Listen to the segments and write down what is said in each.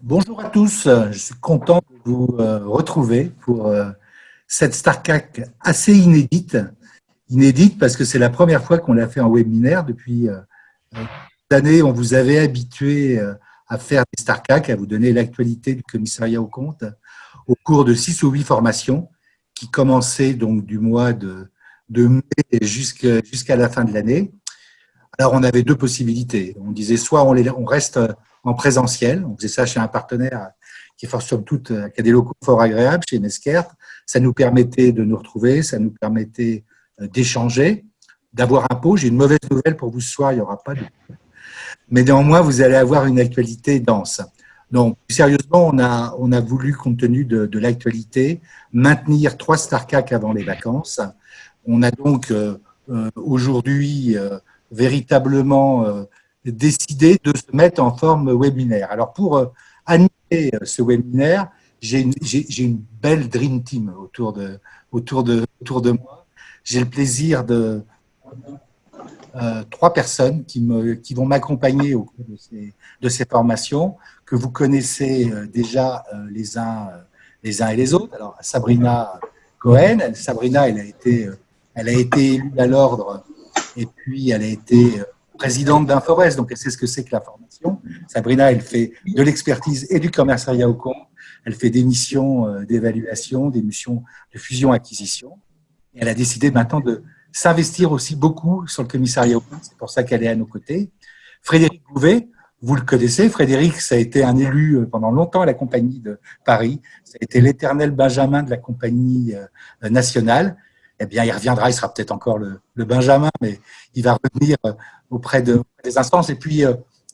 Bonjour à tous, je suis content de vous retrouver pour cette StarCac assez inédite. Inédite parce que c'est la première fois qu'on l'a fait en webinaire. Depuis d'années, on vous avait habitué à faire des StarCac, à vous donner l'actualité du commissariat aux comptes au cours de 6 ou 8 formations qui commençaient donc du mois de mai jusqu'à la fin de l'année. Alors, on avait deux possibilités. On disait soit on reste en présentiel, on faisait ça chez un partenaire qui est fort somme toute, qui a des locaux fort agréables, chez Mesquert. Ça nous permettait de nous retrouver, ça nous permettait d'échanger, d'avoir un pot. J'ai une mauvaise nouvelle pour vous ce soir, il n'y aura pas de. Mais néanmoins, vous allez avoir une actualité dense. Donc, plus sérieusement, on a voulu, compte tenu de l'actualité, maintenir 3 StarCac avant les vacances. On a donc aujourd'hui véritablement décidé de se mettre en forme webinaire. Alors, pour animer ce webinaire, j'ai une belle dream team autour de moi. J'ai le plaisir de 3 personnes qui vont m'accompagner au cours de ces formations, que vous connaissez déjà les uns et les autres. Alors, Sabrina Cohen, Sabrina, elle a été élue à l'ordre et puis elle a été présidente d'Inforest, donc elle sait ce que c'est que la formation. Sabrina, elle fait de l'expertise et du commissariat au compte. Elle fait des missions d'évaluation, des missions de fusion-acquisition. Et elle a décidé maintenant de s'investir aussi beaucoup sur le commissariat au compte. C'est pour ça qu'elle est à nos côtés. Frédéric Bouvet, vous le connaissez. Frédéric, ça a été un élu pendant longtemps à la compagnie de Paris. Ça a été l'éternel Benjamin de la compagnie nationale. Eh bien, il reviendra, il sera peut-être encore le Benjamin, mais il va revenir auprès des instances. Et puis,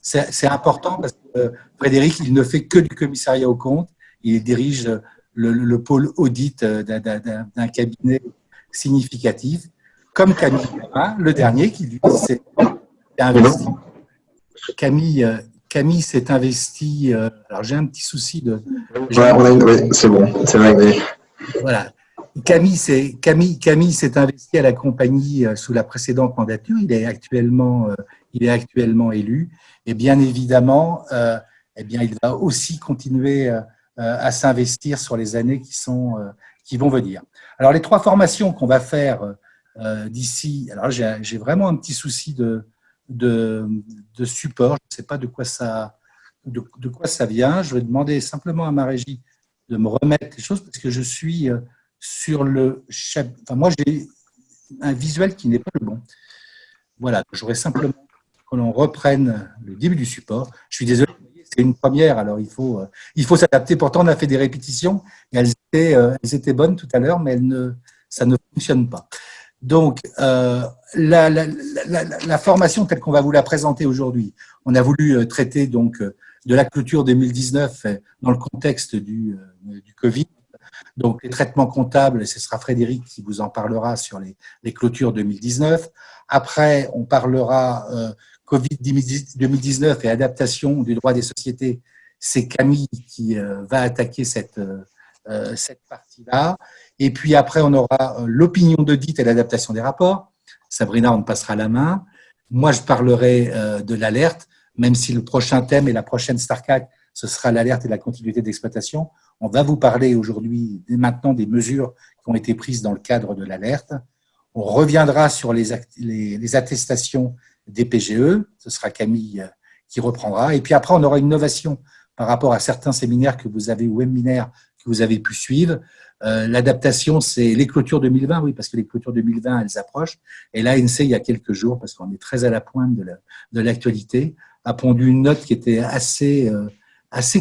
c'est important parce que Frédéric, il ne fait que du commissariat au compte. Il dirige le pôle audit d'un cabinet significatif, comme Camille Perrin, le dernier, qui lui s'est investi. Camille s'est investi. Alors, j'ai un petit souci de. Ouais, oui, c'est bon, c'est réglé. Voilà. Camille s'est investi à la compagnie sous la précédente mandature. Il est actuellement élu. Et bien évidemment, eh bien, il va aussi continuer à s'investir sur les années qui vont venir. Alors, les 3 formations qu'on va faire d'ici, alors j'ai vraiment un petit souci de support. Je ne sais pas de quoi ça vient. Je vais demander simplement à ma régie de me remettre les choses parce que je suis sur le chapitre. Enfin, moi, j'ai un visuel qui n'est pas le bon. Voilà, j'aurais simplement que l'on reprenne le début du support. Je suis désolé, c'est une première, alors il faut s'adapter. Pourtant, on a fait des répétitions et elles étaient bonnes tout à l'heure, mais ça ne fonctionne pas. Donc, la formation telle qu'on va vous la présenter aujourd'hui, on a voulu traiter donc de la clôture 2019 dans le contexte du Covid. Donc, les traitements comptables, ce sera Frédéric qui vous en parlera sur les clôtures 2019. Après, on parlera Covid 2019 et adaptation du droit des sociétés. C'est Camille qui va attaquer cette partie-là. Et puis après, on aura l'opinion d'audit et l'adaptation des rapports. Sabrina, on me passera la main. Moi, je parlerai de l'alerte, même si le prochain thème et la prochaine StarCac, ce sera l'alerte et la continuité d'exploitation. On va vous parler aujourd'hui, dès maintenant, des mesures qui ont été prises dans le cadre de l'alerte. On reviendra sur les attestations des PGE. Ce sera Camille qui reprendra. Et puis après, on aura une innovation par rapport à certains séminaires que vous avez, ou webinaires que vous avez pu suivre. L'adaptation, c'est les clôtures 2020, oui, parce que les clôtures 2020, elles approchent. Et l'ANC, il y a quelques jours, parce qu'on est très à la pointe de l'actualité, a pondu une note qui était assez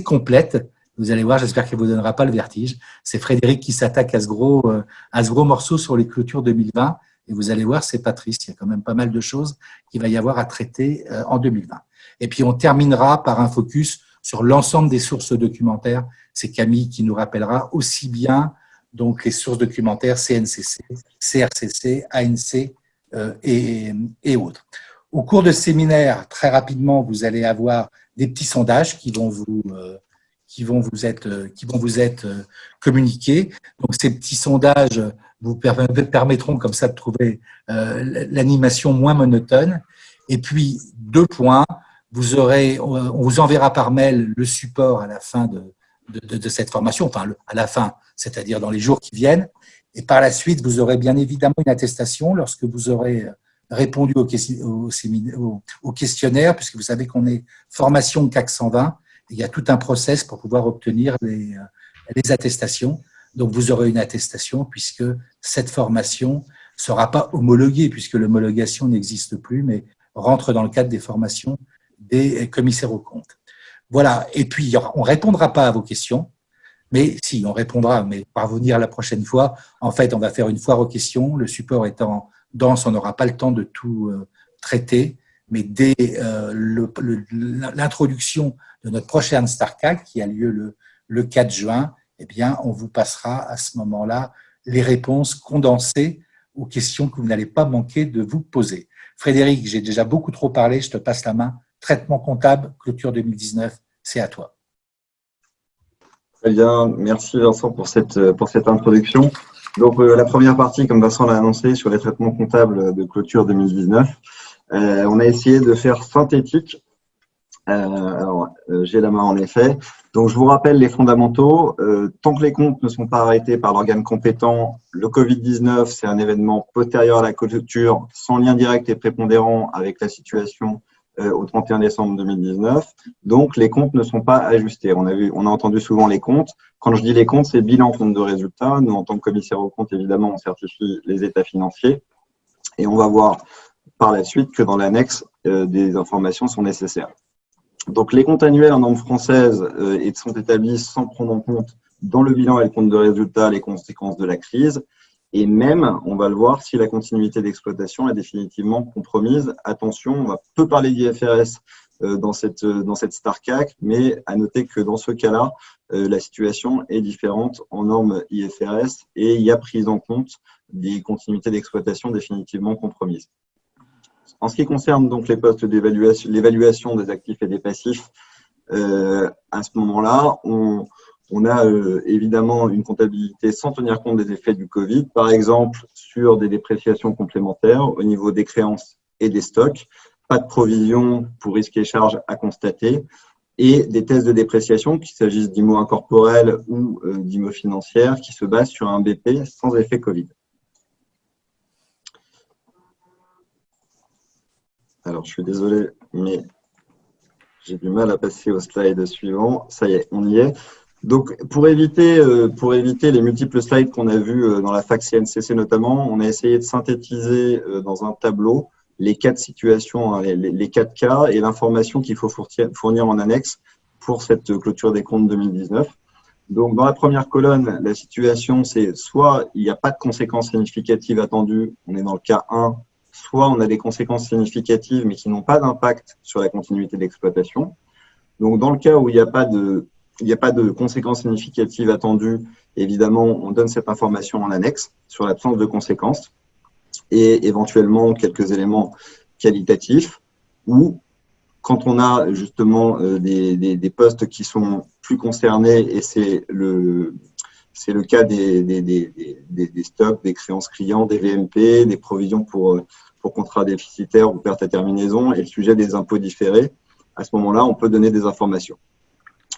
complète. Vous allez voir, j'espère qu'elle ne vous donnera pas le vertige. C'est Frédéric qui s'attaque à ce gros morceau sur les clôtures 2020. Et vous allez voir, c'est pas triste. Il y a quand même pas mal de choses qu'il va y avoir à traiter en 2020. Et puis, on terminera par un focus sur l'ensemble des sources documentaires. C'est Camille qui nous rappellera aussi bien donc les sources documentaires CNCC, CRCC, ANC et autres. Au cours de ce séminaire, très rapidement, vous allez avoir des petits sondages qui vont vous être communiqués. Donc, ces petits sondages vous permettront comme ça de trouver l'animation moins monotone. Et puis, 2 points. on vous enverra par mail le support à la fin de cette formation, enfin à la fin, c'est-à-dire dans les jours qui viennent. Et par la suite, vous aurez bien évidemment une attestation lorsque vous aurez répondu au questionnaire, puisque vous savez qu'on est formation CAC 120. Il y a tout un process pour pouvoir obtenir les attestations. Donc, vous aurez une attestation puisque cette formation ne sera pas homologuée, puisque l'homologation n'existe plus, mais rentre dans le cadre des formations des commissaires aux comptes. Voilà. Et puis, on ne répondra pas à vos questions, mais si, on répondra, mais parvenir la prochaine fois. En fait, on va faire une foire aux questions. Le support étant dense, on n'aura pas le temps de tout traiter, mais dès l'introduction de notre prochaine StarCAC, qui a lieu le 4 juin, eh bien, on vous passera à ce moment-là les réponses condensées aux questions que vous n'allez pas manquer de vous poser. Frédéric, j'ai déjà beaucoup trop parlé, je te passe la main. Traitement comptable, clôture 2019, c'est à toi. Très bien, merci Vincent pour cette introduction. Donc la première partie, comme Vincent l'a annoncé, sur les traitements comptables de clôture 2019, on a essayé de faire synthétique. J'ai la main en effet. Donc je vous rappelle les fondamentaux. Tant que les comptes ne sont pas arrêtés par l'organe compétent, le Covid-19, c'est un événement postérieur à la clôture, sans lien direct et prépondérant avec la situation au 31 décembre 2019. Donc, les comptes ne sont pas ajustés. On a entendu souvent les comptes. Quand je dis les comptes, c'est bilan, compte de résultats. Nous, en tant que commissaire aux comptes, évidemment, on certifie les états financiers. Et on va voir par la suite que dans l'annexe, des informations sont nécessaires. Donc, les comptes annuels en norme française sont établis sans prendre en compte dans le bilan et le compte de résultats les conséquences de la crise. Et même, on va le voir, si la continuité d'exploitation est définitivement compromise. Attention, on va peu parler d'IFRS dans cette StarCAC, mais à noter que dans ce cas-là, la situation est différente en normes IFRS et il y a prise en compte des continuités d'exploitation définitivement compromises. En ce qui concerne donc les postes d'évaluation, l'évaluation des actifs et des passifs, à ce moment-là, on a évidemment une comptabilité sans tenir compte des effets du Covid, par exemple sur des dépréciations complémentaires au niveau des créances et des stocks, pas de provision pour risques et charges à constater, et des tests de dépréciation, qu'il s'agisse d'IMO incorporels ou d'IMO financières, qui se basent sur un BP sans effet Covid. Alors, je suis désolé, mais j'ai du mal à passer au slide suivant. Ça y est, on y est. Donc, pour éviter les multiples slides qu'on a vus dans la fac CNCC notamment, on a essayé de synthétiser dans un tableau les 4 situations, hein, les 4 cas et l'information qu'il faut fournir en annexe pour cette clôture des comptes 2019. Donc, dans la première colonne, la situation, c'est soit il n'y a pas de conséquences significatives attendues, on est dans le cas 1, soit on a des conséquences significatives mais qui n'ont pas d'impact sur la continuité d'exploitation. Donc, dans le cas où il n'y a pas de conséquences significatives attendues, évidemment, on donne cette information en annexe sur l'absence de conséquences et éventuellement quelques éléments qualitatifs ou quand on a justement des postes qui sont plus concernés et c'est le cas des stocks, des créances clients, des VMP, des provisions pour contrats déficitaires ou pertes à terminaison et le sujet des impôts différés, à ce moment-là, on peut donner des informations.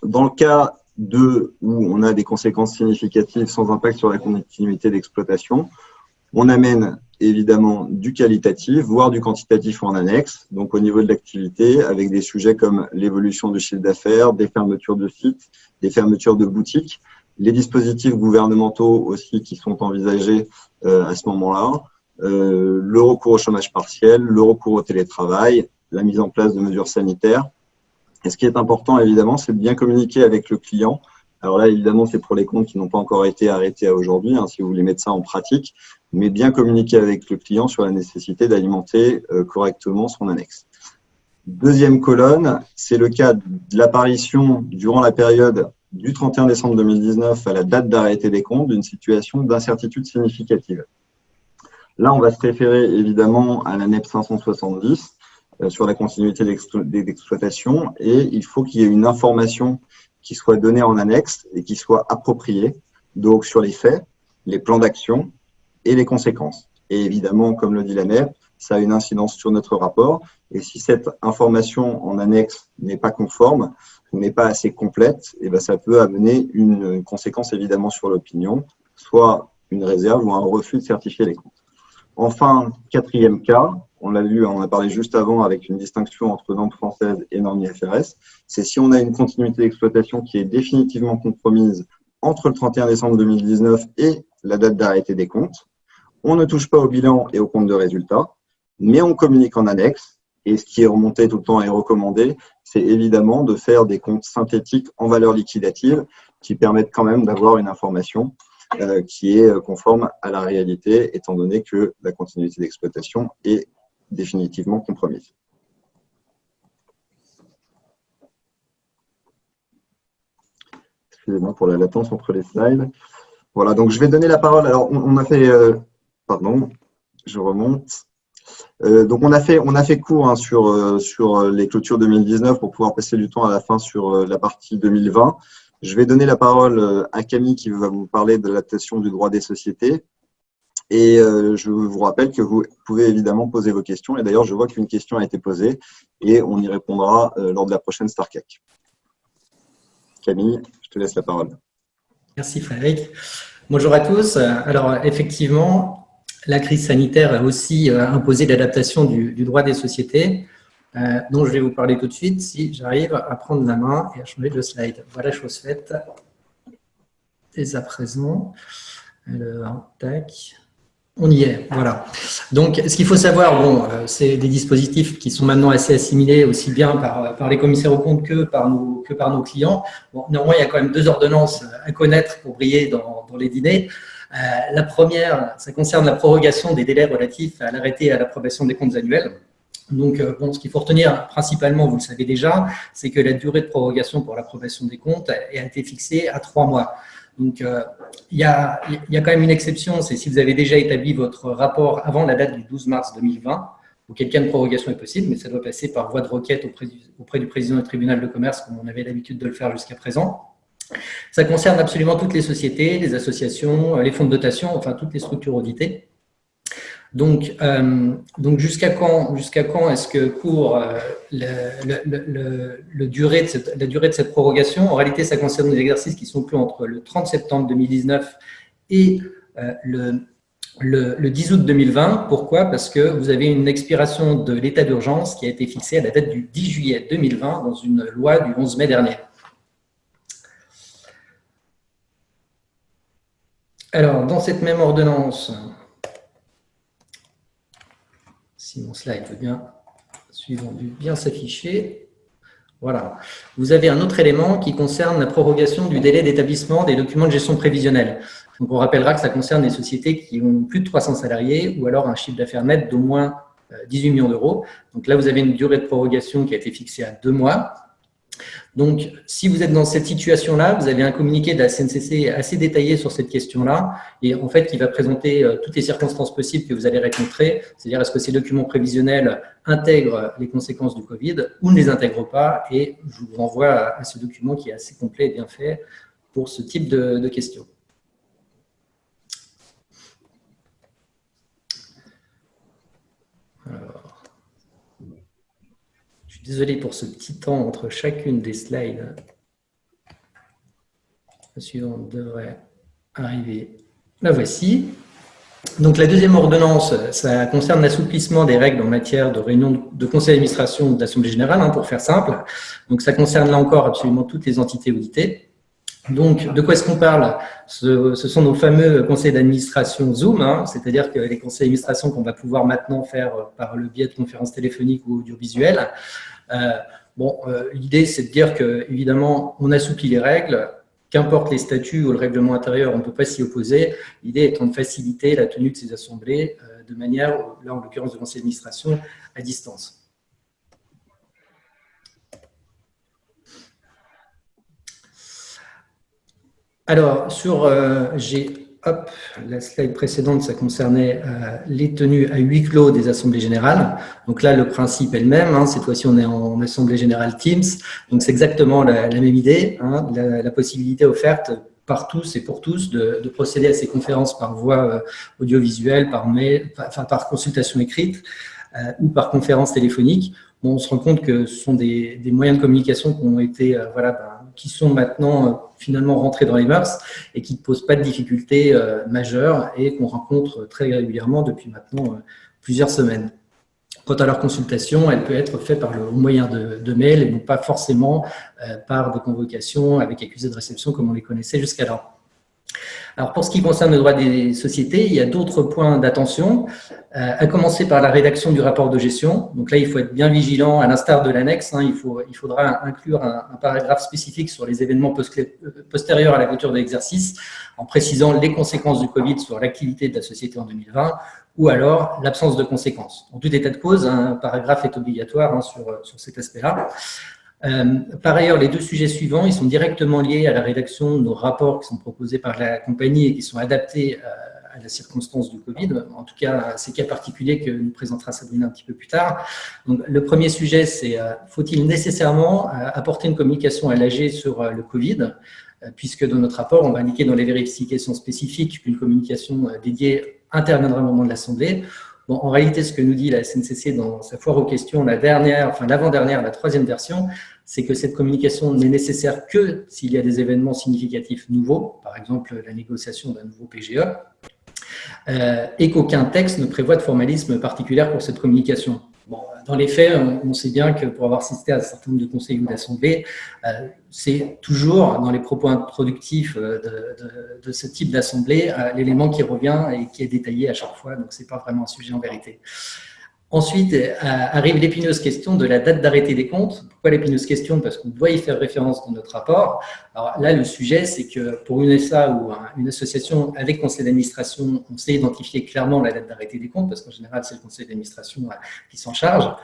Dans le cas 2, où on a des conséquences significatives sans impact sur la continuité d'exploitation, on amène évidemment du qualitatif, voire du quantitatif en annexe, donc au niveau de l'activité, avec des sujets comme l'évolution du chiffre d'affaires, des fermetures de sites, des fermetures de boutiques, les dispositifs gouvernementaux aussi qui sont envisagés à ce moment-là, le recours au chômage partiel, le recours au télétravail, la mise en place de mesures sanitaires. Et ce qui est important, évidemment, c'est de bien communiquer avec le client. Alors là, évidemment, c'est pour les comptes qui n'ont pas encore été arrêtés à aujourd'hui, hein, si vous voulez mettre ça en pratique, mais bien communiquer avec le client sur la nécessité d'alimenter correctement son annexe. Deuxième colonne, c'est le cas de l'apparition, durant la période du 31 décembre 2019 à la date d'arrêté des comptes, d'une situation d'incertitude significative. Là, on va se référer évidemment à l'ANEP 570, sur la continuité d'exploitation et il faut qu'il y ait une information qui soit donnée en annexe et qui soit appropriée, donc sur les faits, les plans d'action et les conséquences. Et évidemment, comme le dit l'ANEP, ça a une incidence sur notre rapport. Et si cette information en annexe n'est pas conforme ou n'est pas assez complète, et ben ça peut amener une conséquence évidemment sur l'opinion, soit une réserve ou un refus de certifier les comptes. Enfin, quatrième cas, on l'a vu, on a parlé juste avant avec une distinction entre normes françaises et normes IFRS, c'est si on a une continuité d'exploitation qui est définitivement compromise entre le 31 décembre 2019 et la date d'arrêté des comptes. On ne touche pas au bilan et au compte de résultat, mais on communique en annexe. Et ce qui est remonté tout le temps et recommandé, c'est évidemment de faire des comptes synthétiques en valeur liquidative qui permettent quand même d'avoir une information qui est conforme à la réalité, étant donné que la continuité d'exploitation est définitivement compromise. Excusez-moi pour la latence entre les slides. Voilà, donc je vais donner la parole. Alors, on a fait… pardon, je remonte. Donc, on a fait court hein, sur les clôtures 2019 pour pouvoir passer du temps à la fin sur la partie 2020. Je vais donner la parole à Camille qui va vous parler de l'adaptation du droit des sociétés. Et je vous rappelle que vous pouvez évidemment poser vos questions. Et d'ailleurs, je vois qu'une question a été posée et on y répondra lors de la prochaine StarCAC. Camille, je te laisse la parole. Merci Frédéric. Bonjour à tous. Alors effectivement, la crise sanitaire a aussi imposé l'adaptation du droit des sociétés, dont je vais vous parler tout de suite si j'arrive à prendre la main et à changer de slide. Voilà, chose faite. Dès à présent. Alors, tac. On y est, voilà. Donc, ce qu'il faut savoir, bon, c'est des dispositifs qui sont maintenant assez assimilés aussi bien par les commissaires aux comptes que par nos clients. Bon, néanmoins, il y a quand même deux ordonnances à connaître pour briller dans les dîners. La première, ça concerne la prorogation des délais relatifs à l'arrêté et à l'approbation des comptes annuels. Donc, bon, ce qu'il faut retenir principalement, vous le savez déjà, c'est que la durée de prorogation pour l'approbation des comptes a été fixée à 3 mois. Donc, il y a quand même une exception, c'est si vous avez déjà établi votre rapport avant la date du 12 mars 2020, auquel cas une prorogation est possible, mais ça doit passer par voie de requête auprès du président du tribunal de commerce, comme on avait l'habitude de le faire jusqu'à présent. Ça concerne absolument toutes les sociétés, les associations, les fonds de dotation, enfin toutes les structures auditées. Donc jusqu'à quand est-ce que court la durée de cette prorogation? En réalité, ça concerne des exercices qui sont clos entre le 30 septembre 2019 et le 10 août 2020. Pourquoi? Parce que vous avez une expiration de l'état d'urgence qui a été fixée à la date du 10 juillet 2020 dans une loi du 11 mai dernier. Alors, dans cette même ordonnance, si mon slide veut bien, suivant dû bien s'afficher. Voilà. Vous avez un autre élément qui concerne la prorogation du délai d'établissement des documents de gestion prévisionnelle. Donc, on rappellera que ça concerne les sociétés qui ont plus de 300 salariés ou alors un chiffre d'affaires net d'au moins 18 millions d'euros. Donc là, vous avez une durée de prorogation qui a été fixée à 2 mois. Donc, si vous êtes dans cette situation-là, vous avez un communiqué de la CNCC assez détaillé sur cette question-là et en fait, qui va présenter toutes les circonstances possibles que vous allez rencontrer, c'est-à-dire est-ce que ces documents prévisionnels intègrent les conséquences du Covid ou ne les intègrent pas, et je vous renvoie à ce document qui est assez complet et bien fait pour ce type de questions. Alors, désolé pour ce petit temps entre chacune des slides. La suivante devrait arriver. La voici. Donc, la deuxième ordonnance, ça concerne l'assouplissement des règles en matière de réunion de conseil d'administration ou d'assemblée générale, pour faire simple. Donc, ça concerne là encore absolument toutes les entités auditées. Donc, de quoi est-ce qu'on parle? Ce sont nos fameux conseils d'administration Zoom, c'est-à-dire que les conseils d'administration qu'on va pouvoir maintenant faire par le biais de conférences téléphoniques ou audiovisuelles. L'idée, c'est de dire que, évidemment, on assouplit les règles, qu'importe les statuts ou le règlement intérieur, on ne peut pas s'y opposer. L'idée étant de faciliter la tenue de ces assemblées de manière, là en l'occurrence de conseil d'administration, à distance. Alors, la slide précédente, ça concernait les tenues à huis clos des assemblées générales. Donc là, le principe est le même. Cette fois-ci, on est en assemblée générale Teams. Donc, c'est exactement la même idée. La possibilité offerte par tous et pour tous de procéder à ces conférences par voie audiovisuelle, par mail, enfin par consultation écrite ou par conférence téléphonique. Bon, on se rend compte que ce sont des moyens de communication qui ont été, qui sont maintenant finalement rentrés dans les mœurs et qui ne posent pas de difficultés majeures et qu'on rencontre très régulièrement depuis maintenant plusieurs semaines. Quant à leur consultation, elle peut être faite par le moyen de mail et non pas forcément par des convocations avec accusé de réception comme on les connaissait jusqu'alors. Alors, pour ce qui concerne le droit des sociétés, il y a d'autres points d'attention, à commencer par la rédaction du rapport de gestion. Donc là, il faut être bien vigilant, à l'instar de l'annexe, il faudra inclure un paragraphe spécifique sur les événements postérieurs à la clôture de l'exercice, en précisant les conséquences du Covid sur l'activité de la société en 2020, ou alors l'absence de conséquences. En tout état de cause, un paragraphe est obligatoire sur cet aspect-là. Par ailleurs, les deux sujets suivants, ils sont directement liés à la rédaction de nos rapports qui sont proposés par la compagnie et qui sont adaptés à la circonstance du Covid, en tout cas ces cas particuliers que nous présentera Sabrina un petit peu plus tard. Donc, le premier sujet, c'est faut-il nécessairement apporter une communication à l'AG sur le Covid, puisque dans notre rapport, on va indiquer dans les vérifications spécifiques qu'une communication dédiée interviendra au moment de l'Assemblée. Bon, en réalité, ce que nous dit la SNCC dans sa foire aux questions, l'avant-dernière, la troisième version, c'est que cette communication n'est nécessaire que s'il y a des événements significatifs nouveaux, par exemple la négociation d'un nouveau PGE, et qu'aucun texte ne prévoit de formalisme particulier pour cette communication. Bon, dans les faits, on sait bien que pour avoir assisté à un certain nombre de conseils ou d'assemblées, c'est toujours dans les propos introductifs de ce type d'assemblée l'élément qui revient et qui est détaillé à chaque fois, donc ce n'est pas vraiment un sujet en vérité. Ensuite, arrive l'épineuse question de la date d'arrêté des comptes. Pourquoi l'épineuse question? Parce qu'on doit y faire référence dans notre rapport. Alors là, le sujet, c'est que pour une SA ou une association avec conseil d'administration, on sait identifier clairement la date d'arrêté des comptes, parce qu'en général, c'est le conseil d'administration qui s'en charge.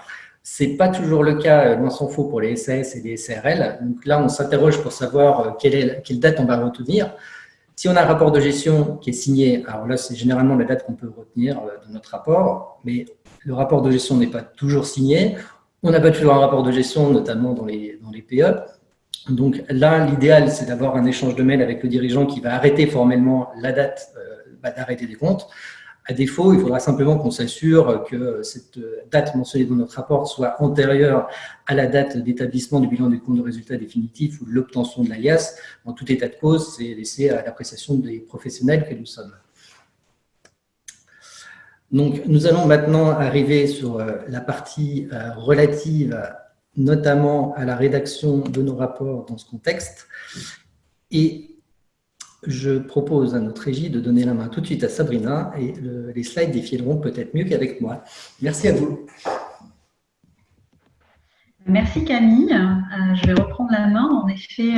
Ce n'est pas toujours le cas, loin s'en faut, pour les SAS et les SARL. Donc là, on s'interroge pour savoir quelle date on va retenir. Si on a un rapport de gestion qui est signé, alors là, c'est généralement la date qu'on peut retenir dans notre rapport, mais le rapport de gestion n'est pas toujours signé. On n'a pas toujours un rapport de gestion, notamment dans les PE. Donc là, l'idéal, c'est d'avoir un échange de mails avec le dirigeant qui va arrêter formellement la date d'arrêter des comptes. À défaut, il faudra simplement qu'on s'assure que cette date mentionnée dans notre rapport soit antérieure à la date d'établissement du bilan des comptes de résultats définitifs ou de l'obtention de l'alias. En tout état de cause, c'est laissé à l'appréciation des professionnels que nous sommes. Donc, nous allons maintenant arriver sur la partie relative notamment à la rédaction de nos rapports dans ce contexte. Et je propose à notre régie de donner la main tout de suite à Sabrina et les slides défileront peut-être mieux qu'avec moi. Merci à vous. Merci Camille. Je vais reprendre la main. En effet,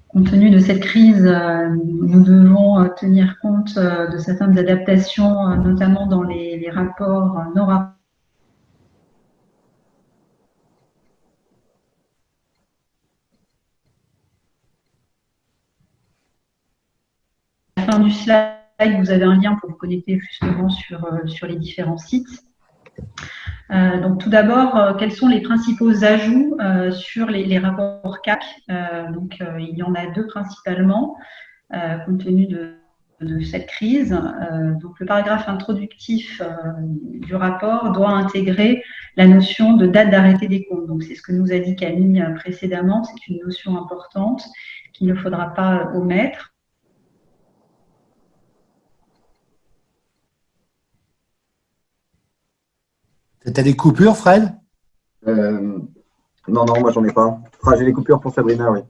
compte tenu de cette crise, nous devons tenir compte de certaines adaptations, notamment dans les rapports, nos rapports. À la fin du slide, vous avez un lien pour vous connecter justement sur les différents sites. Donc, tout d'abord, quels sont les principaux ajouts sur les rapports CAC? Il y en a deux principalement, compte tenu de cette crise. Donc, le paragraphe introductif du rapport doit intégrer la notion de date d'arrêté des comptes. Donc, c'est ce que nous a dit Camille précédemment. C'est une notion importante qu'il ne faudra pas omettre. Tu as des coupures, Fred? Non, moi j'en ai pas. J'ai les coupures pour Sabrina, oui.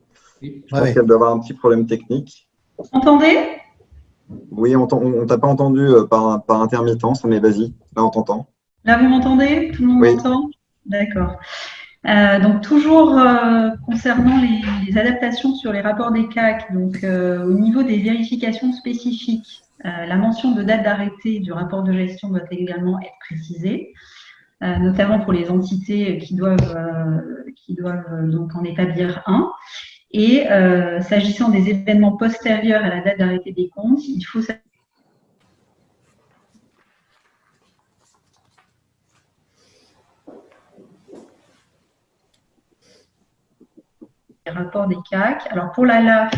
Je pense qu'elle doit avoir un petit problème technique. Vous m'entendez? Oui, on t'a pas entendu par intermittence, mais vas-y, là on t'entend. Là, vous m'entendez? Tout le monde m'entend? D'accord. Donc, toujours concernant les adaptations sur les rapports des CAC, donc au niveau des vérifications spécifiques, la mention de date d'arrêté du rapport de gestion doit également être précisée, notamment pour les entités qui doivent donc en établir un. Et s'agissant des événements postérieurs à la date d'arrêté des comptes, il faut rapports des CAC. Alors pour la LAF,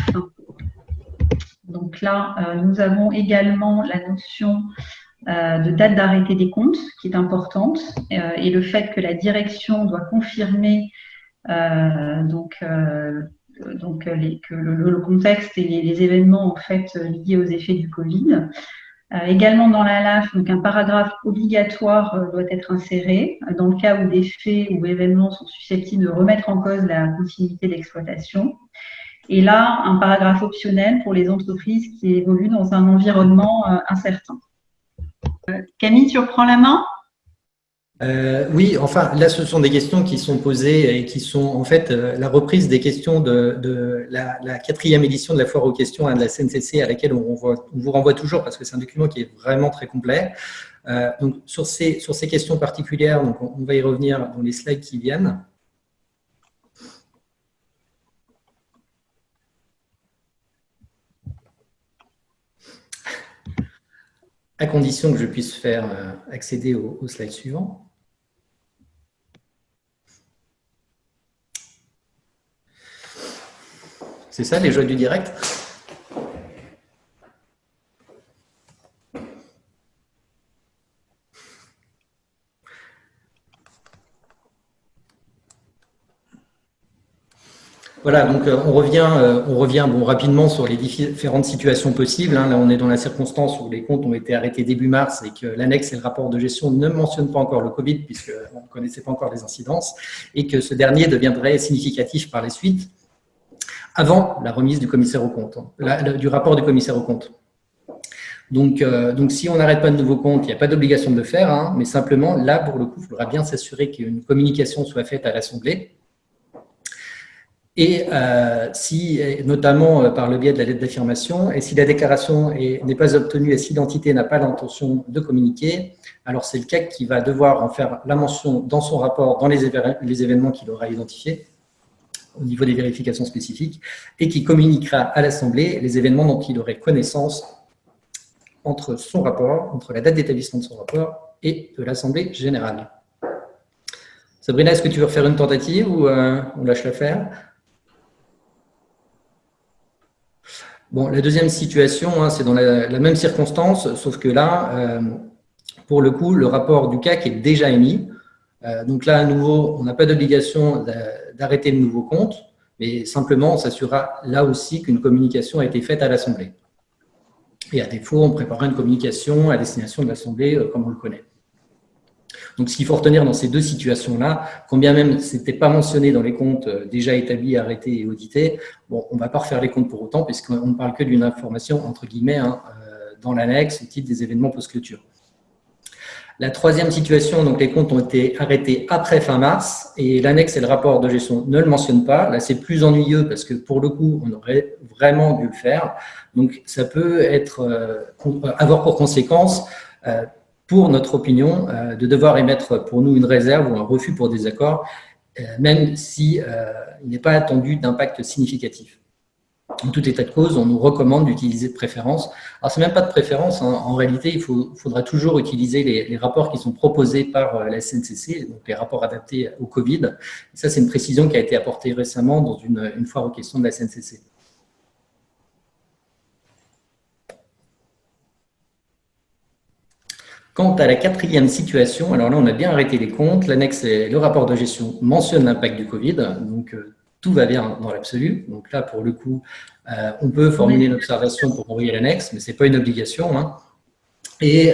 donc là, nous avons également la notion de date d'arrêté des comptes qui est importante et le fait que la direction doit confirmer que le contexte et les événements en fait liés aux effets du Covid. Également dans la LAF, donc un paragraphe obligatoire doit être inséré dans le cas où des faits ou événements sont susceptibles de remettre en cause la continuité d'exploitation. Et là, un paragraphe optionnel pour les entreprises qui évoluent dans un environnement incertain. Camille, tu reprends la main ? Oui, enfin, là, ce sont des questions qui sont posées et qui sont en fait la reprise des questions de la 4e édition de la foire aux questions de la CNCC à laquelle on vous renvoie toujours parce que c'est un document qui est vraiment très complet. Donc, sur ces questions particulières, donc on va y revenir dans les slides qui viennent. À condition que je puisse faire accéder au slide suivant. C'est ça, les joies du direct? Voilà, donc on revient bon, rapidement sur les différentes situations possibles. Là, on est dans la circonstance où les comptes ont été arrêtés début mars et que l'annexe et le rapport de gestion ne mentionnent pas encore le Covid puisqu'on ne connaissait pas encore les incidences et que ce dernier deviendrait significatif par la suite avant la remise du commissaire aux comptes, du rapport du commissaire aux comptes. Donc si on n'arrête pas de nouveaux comptes, il n'y a pas d'obligation de le faire, hein, mais simplement, là, pour le coup, il faudra bien s'assurer qu'une communication soit faite à l'Assemblée. Et notamment par le biais de la lettre d'affirmation, et si la déclaration n'est pas obtenue et si l'entité n'a pas l'intention de communiquer, alors c'est le CAC qui va devoir en faire la mention dans son rapport, dans les événements qu'il aura identifiés, au niveau des vérifications spécifiques, et qui communiquera à l'Assemblée les événements dont il aurait connaissance entre son rapport, entre la date d'établissement de son rapport et de l'Assemblée générale. Sabrina, est-ce que tu veux refaire une tentative ou on lâche l'affaire? Bon, la deuxième situation, hein, c'est dans la même circonstance, sauf que là, pour le coup, le rapport du CAC est déjà émis. Donc là, à nouveau, on n'a pas d'obligation d'arrêter le nouveau compte, mais simplement, on s'assurera là aussi qu'une communication a été faite à l'Assemblée. Et à défaut, on préparera une communication à destination de l'Assemblée comme on le connaît. Donc, ce qu'il faut retenir dans ces deux situations-là, quand bien même ce n'était pas mentionné dans les comptes déjà établis, arrêtés et audités, bon, on ne va pas refaire les comptes pour autant, puisqu'on ne parle que d'une information, entre guillemets, hein, dans l'annexe, au titre des événements post-clôture. La troisième situation, donc les comptes ont été arrêtés après fin mars, et l'annexe et le rapport de gestion ne le mentionnent pas. Là, c'est plus ennuyeux, parce que pour le coup, on aurait vraiment dû le faire. Donc, ça peut avoir pour conséquence pour notre opinion, de devoir émettre pour nous une réserve ou un refus pour désaccord, même s'il n'est pas attendu d'impact significatif. En tout état de cause, on nous recommande d'utiliser de préférence. Alors, ce n'est même pas de préférence, hein. En réalité, il faudra toujours utiliser les rapports qui sont proposés par la SNCC, donc les rapports adaptés au Covid. Et ça, c'est une précision qui a été apportée récemment dans une foire aux questions de la SNCC. Quant à la quatrième situation, alors là, on a bien arrêté les comptes. L'annexe et le rapport de gestion mentionnent l'impact du Covid, donc tout va bien dans l'absolu. Donc là, pour le coup, on peut formuler une observation pour envoyer l'annexe, mais ce n'est pas une obligation, hein. Et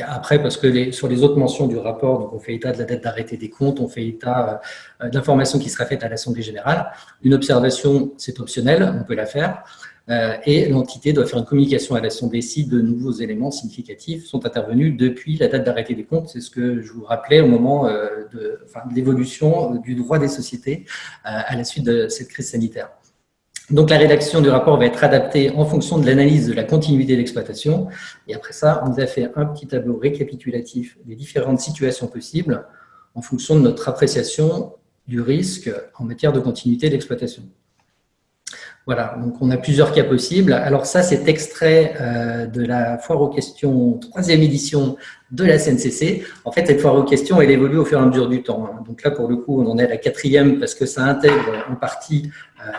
après, parce que sur les autres mentions du rapport, donc on fait état de la date d'arrêté des comptes, on fait état d'informations qui sera faite à l'Assemblée générale. Une observation, c'est optionnel, on peut la faire. Et l'entité doit faire une communication à l'Assemblée si de nouveaux éléments significatifs sont intervenus depuis la date d'arrêté des comptes. C'est ce que je vous rappelais au moment de l'évolution du droit des sociétés à la suite de cette crise sanitaire. Donc, la rédaction du rapport va être adaptée en fonction de l'analyse de la continuité d'exploitation. Et après ça, on nous a fait un petit tableau récapitulatif des différentes situations possibles en fonction de notre appréciation du risque en matière de continuité d'exploitation. Voilà, donc on a plusieurs cas possibles. Alors ça, c'est extrait de la foire aux questions 3e édition de la CNCC. En fait, cette foire aux questions, elle évolue au fur et à mesure du temps. Donc là, pour le coup, on en est à la 4e parce que ça intègre en partie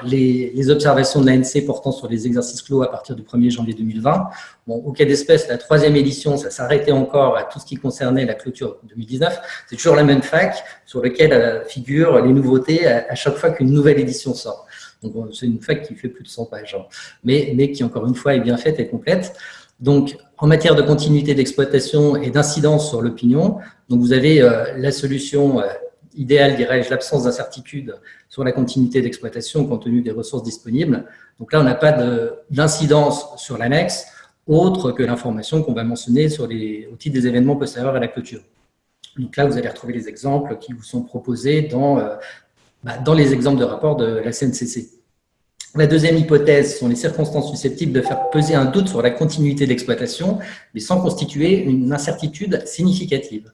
les observations de l'ANC portant sur les exercices clos à partir du 1er janvier 2020. Bon, au cas d'espèce, la 3e édition, ça s'arrêtait encore à tout ce qui concernait la clôture 2019. C'est toujours la même fac sur laquelle figurent les nouveautés à chaque fois qu'une nouvelle édition sort. Donc, c'est une fac qui fait plus de 100 pages, mais qui, encore une fois, est bien faite et complète. Donc, en matière de continuité d'exploitation et d'incidence sur l'opinion, donc vous avez la solution idéale, dirais-je, l'absence d'incertitude sur la continuité d'exploitation compte tenu des ressources disponibles. Donc là, on n'a pas d'incidence sur l'annexe, autre que l'information qu'on va mentionner au titre des événements postérieurs à la clôture. Donc là, vous allez retrouver les exemples qui vous sont proposés dans les exemples de rapport de la CNCC. La deuxième hypothèse sont les circonstances susceptibles de faire peser un doute sur la continuité d'exploitation, mais sans constituer une incertitude significative.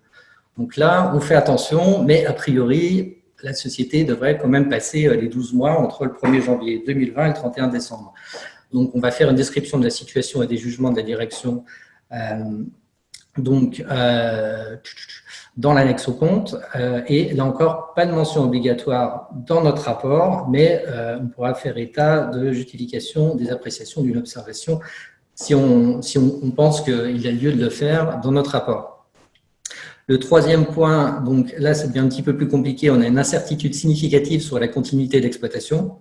Donc là, on fait attention, mais a priori, la société devrait quand même passer les 12 mois entre le 1er janvier 2020 et le 31 décembre. Donc, on va faire une description de la situation et des jugements de la direction dans l'annexe au compte. Et là encore, pas de mention obligatoire dans notre rapport, mais on pourra faire état de justification des appréciations d'une observation si on pense qu'il a lieu de le faire dans notre rapport. Le troisième point, donc là, c'est bien un petit peu plus compliqué. On a une incertitude significative sur la continuité d'exploitation.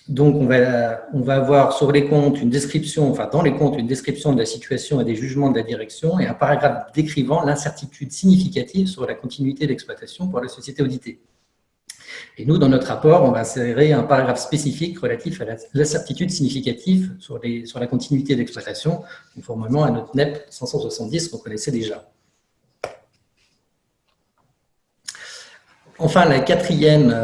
Donc, on va avoir sur les comptes une description, enfin dans les comptes, une description de la situation et des jugements de la direction et un paragraphe décrivant l'incertitude significative sur la continuité d'exploitation pour la société auditée. Et nous, dans notre rapport, on va insérer un paragraphe spécifique relatif à l'incertitude significative sur la continuité d'exploitation, conformément à notre NEP 570 qu'on connaissait déjà. Enfin, la quatrième,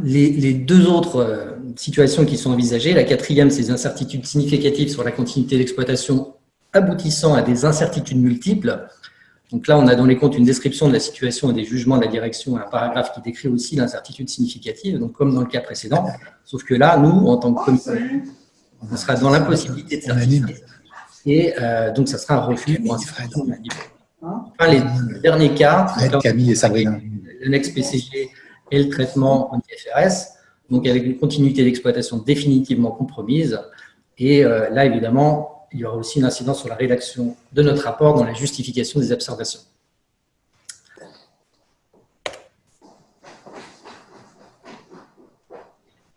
les deux autres situations qui sont envisagées. La quatrième, c'est les incertitudes significatives sur la continuité d'exploitation aboutissant à des incertitudes multiples. Donc là, on a dans les comptes une description de la situation et des jugements de la direction, un paragraphe qui décrit aussi l'incertitude significative, donc comme dans le cas précédent. Sauf que là, nous, en tant que commission, on sera dans l'impossibilité de certifier. Et donc, ça sera un refus. Enfin, les derniers cas, Camille et Sabrina. L'annexe PCG et le traitement en IFRS, donc avec une continuité d'exploitation définitivement compromise. Et là, évidemment, il y aura aussi une incidence sur la rédaction de notre rapport dans la justification des observations.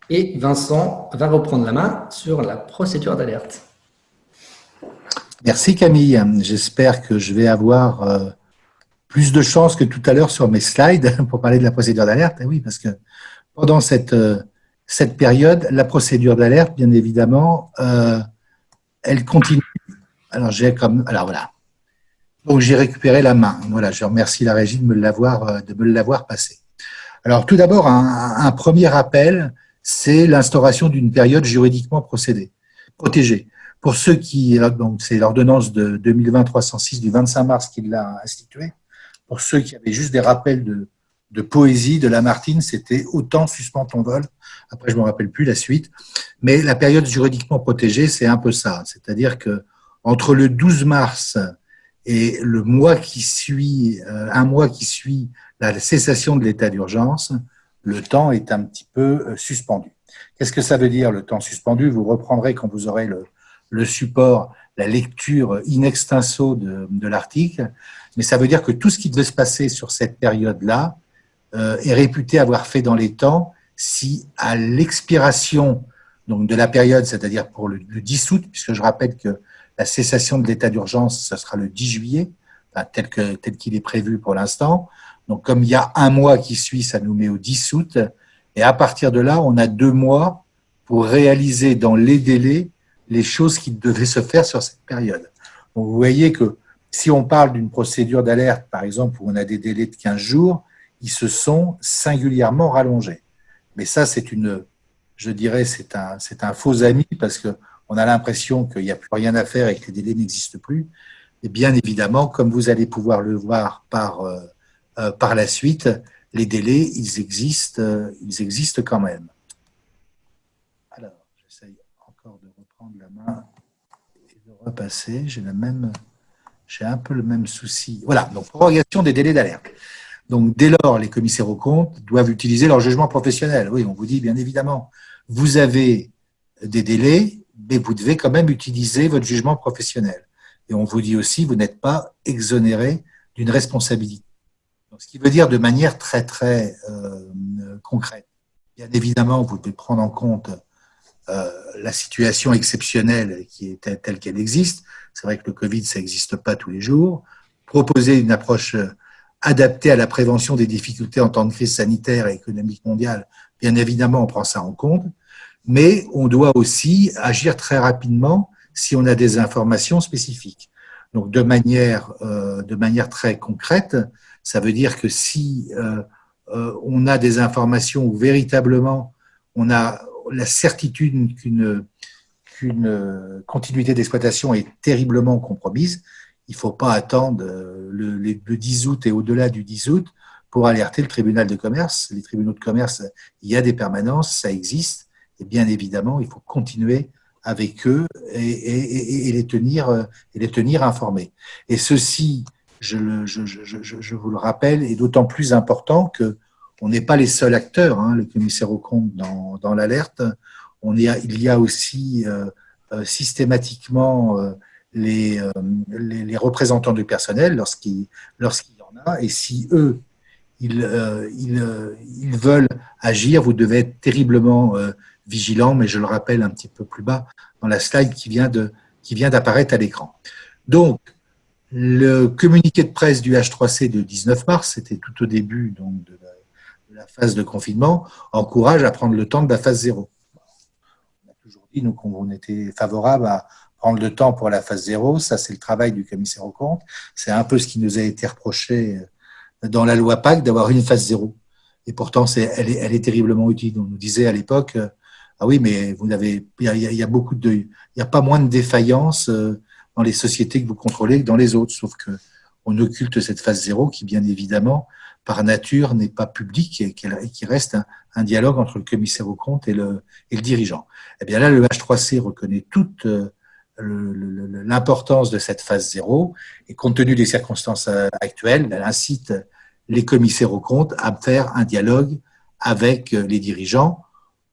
Et Vincent va reprendre la main sur la procédure d'alerte. Merci Camille. J'espère que je vais avoir plus de chance que tout à l'heure sur mes slides pour parler de la procédure d'alerte. Et oui, parce que pendant cette période, la procédure d'alerte, bien évidemment, elle continue. Alors voilà. Donc j'ai récupéré la main. Voilà, je remercie la régie de me l'avoir passé. Alors tout d'abord, un premier rappel, c'est l'instauration d'une période juridiquement protégée. Pour ceux qui, donc c'est l'ordonnance de 2020-306 du 25 mars qui l'a instituée. Pour ceux qui avaient juste des rappels de poésie de Lamartine, c'était « Autant suspend ton vol ». Après, je ne me rappelle plus la suite. Mais la période juridiquement protégée, c'est un peu ça. C'est-à-dire que entre le 12 mars et le mois qui suit, un mois qui suit la cessation de l'état d'urgence, le temps est un petit peu suspendu. Qu'est-ce que ça veut dire, le temps suspendu? Vous reprendrez quand vous aurez le support, la lecture in extenso de l'article, mais ça veut dire que tout ce qui devait se passer sur cette période-là est réputé avoir fait dans les temps si à l'expiration donc de la période, c'est-à-dire pour le 10 août, puisque je rappelle que la cessation de l'état d'urgence, ça sera le 10 juillet, tel qu'il est prévu pour l'instant. Donc, comme il y a un mois qui suit, ça nous met au 10 août. Et à partir de là, on a 2 mois pour réaliser dans les délais les choses qui devaient se faire sur cette période. Donc, vous voyez que si on parle d'une procédure d'alerte, par exemple, où on a des délais de 15 jours, ils se sont singulièrement rallongés. Mais ça, je dirais, c'est un faux ami parce qu'on a l'impression qu'il n'y a plus rien à faire et que les délais n'existent plus. Et bien évidemment, comme vous allez pouvoir le voir par la suite, les délais, ils existent quand même. prendre la main et de repasser. J'ai un peu le même souci. Voilà, donc prorogation des délais d'alerte. Donc, dès lors, les commissaires aux comptes doivent utiliser leur jugement professionnel. Oui, on vous dit, bien évidemment, vous avez des délais, mais vous devez quand même utiliser votre jugement professionnel. Et on vous dit aussi, vous n'êtes pas exonéré d'une responsabilité. Donc, ce qui veut dire de manière très, très concrète. Bien évidemment, vous devez prendre en compte la situation exceptionnelle qui est telle qu'elle existe. C'est vrai que le Covid, ça n'existe pas tous les jours. Proposer une approche adaptée à la prévention des difficultés en temps de crise sanitaire et économique mondiale, bien évidemment, on prend ça en compte. Mais on doit aussi agir très rapidement si on a des informations spécifiques. Donc, de manière très concrète, ça veut dire que si on a des informations où véritablement on a la certitude qu'une continuité d'exploitation est terriblement compromise, il ne faut pas attendre le 10 août et au-delà du 10 août pour alerter le tribunal de commerce. Les tribunaux de commerce, il y a des permanences, ça existe, et bien évidemment, il faut continuer avec eux et les tenir informés. Et ceci, je vous le rappelle, est d'autant plus important que on n'est pas les seuls acteurs, hein, les commissaires aux comptes dans l'alerte. Il y a aussi systématiquement les représentants du personnel lorsqu'il y en a. Et si eux, ils veulent agir, vous devez être terriblement vigilants, mais je le rappelle un petit peu plus bas dans la slide qui vient d'apparaître à l'écran. Donc, le communiqué de presse du H3C de 19 mars, c'était tout au début donc, de la phase de confinement, encourage à prendre le temps de la phase 0. On a toujours dit, nous, qu'on était favorable à prendre le temps pour la phase 0. Ça, c'est le travail du commissaire aux comptes. C'est un peu ce qui nous a été reproché dans la loi PAC d'avoir une phase 0. Et pourtant, elle est terriblement utile. On nous disait à l'époque, ah oui, mais il y a pas moins de défaillances dans les sociétés que vous contrôlez que dans les autres, sauf que on occulte cette phase 0 qui, bien évidemment, par nature, n'est pas publique et qui reste un dialogue entre le commissaire aux comptes et le dirigeant. Eh bien là, le H3C reconnaît toute l'importance de cette phase 0 et compte tenu des circonstances actuelles, elle incite les commissaires aux comptes à faire un dialogue avec les dirigeants.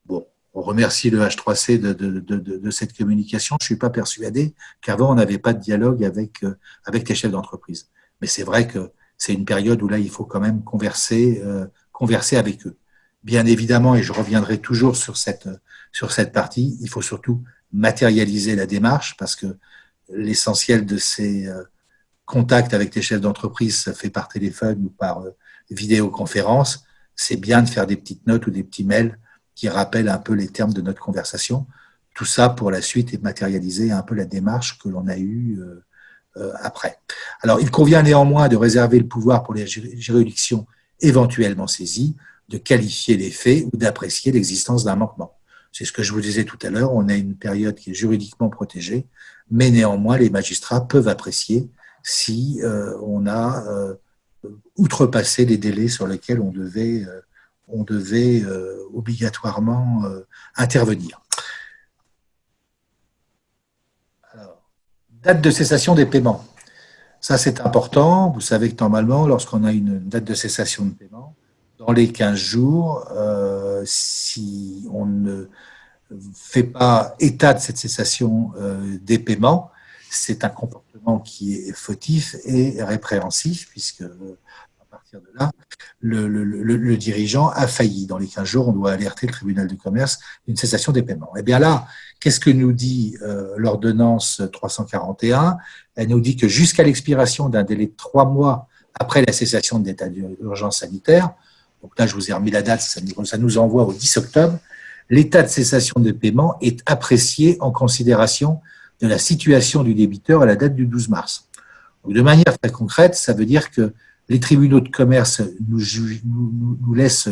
Bon, on remercie le H3C de cette communication. Je ne suis pas persuadé qu'avant, on n'avait pas de dialogue avec les chefs d'entreprise. Mais c'est vrai que c'est une période où là, il faut quand même converser avec eux. Bien évidemment, et je reviendrai toujours sur cette partie, il faut surtout matérialiser la démarche parce que l'essentiel de ces contacts avec les chefs d'entreprise se fait par téléphone ou par vidéoconférence. C'est bien de faire des petites notes ou des petits mails qui rappellent un peu les termes de notre conversation. Tout ça pour la suite et matérialiser un peu la démarche que l'on a eue après. Alors, il convient néanmoins de réserver le pouvoir pour les juridictions éventuellement saisies, de qualifier les faits ou d'apprécier l'existence d'un manquement. C'est ce que je vous disais tout à l'heure, on a une période qui est juridiquement protégée, mais néanmoins, les magistrats peuvent apprécier si on a outrepassé les délais sur lesquels on devait obligatoirement intervenir. Date de cessation des paiements. Ça, c'est important. Vous savez que normalement, lorsqu'on a une date de cessation de paiement, dans les 15 jours, si on ne fait pas état de cette cessation des paiements, c'est un comportement qui est fautif et répréhensif, puisque à partir de là, le dirigeant a failli. Dans les 15 jours, on doit alerter le tribunal de commerce d'une cessation des paiements. Et bien là, qu'est-ce que nous dit l'ordonnance 341 ? Elle nous dit que jusqu'à l'expiration d'un délai de 3 mois après la cessation de l'état d'urgence sanitaire, donc là je vous ai remis la date, ça nous envoie au 10 octobre, l'état de cessation de paiement est apprécié en considération de la situation du débiteur à la date du 12 mars. Donc, de manière très concrète, ça veut dire que les tribunaux de commerce nous laissent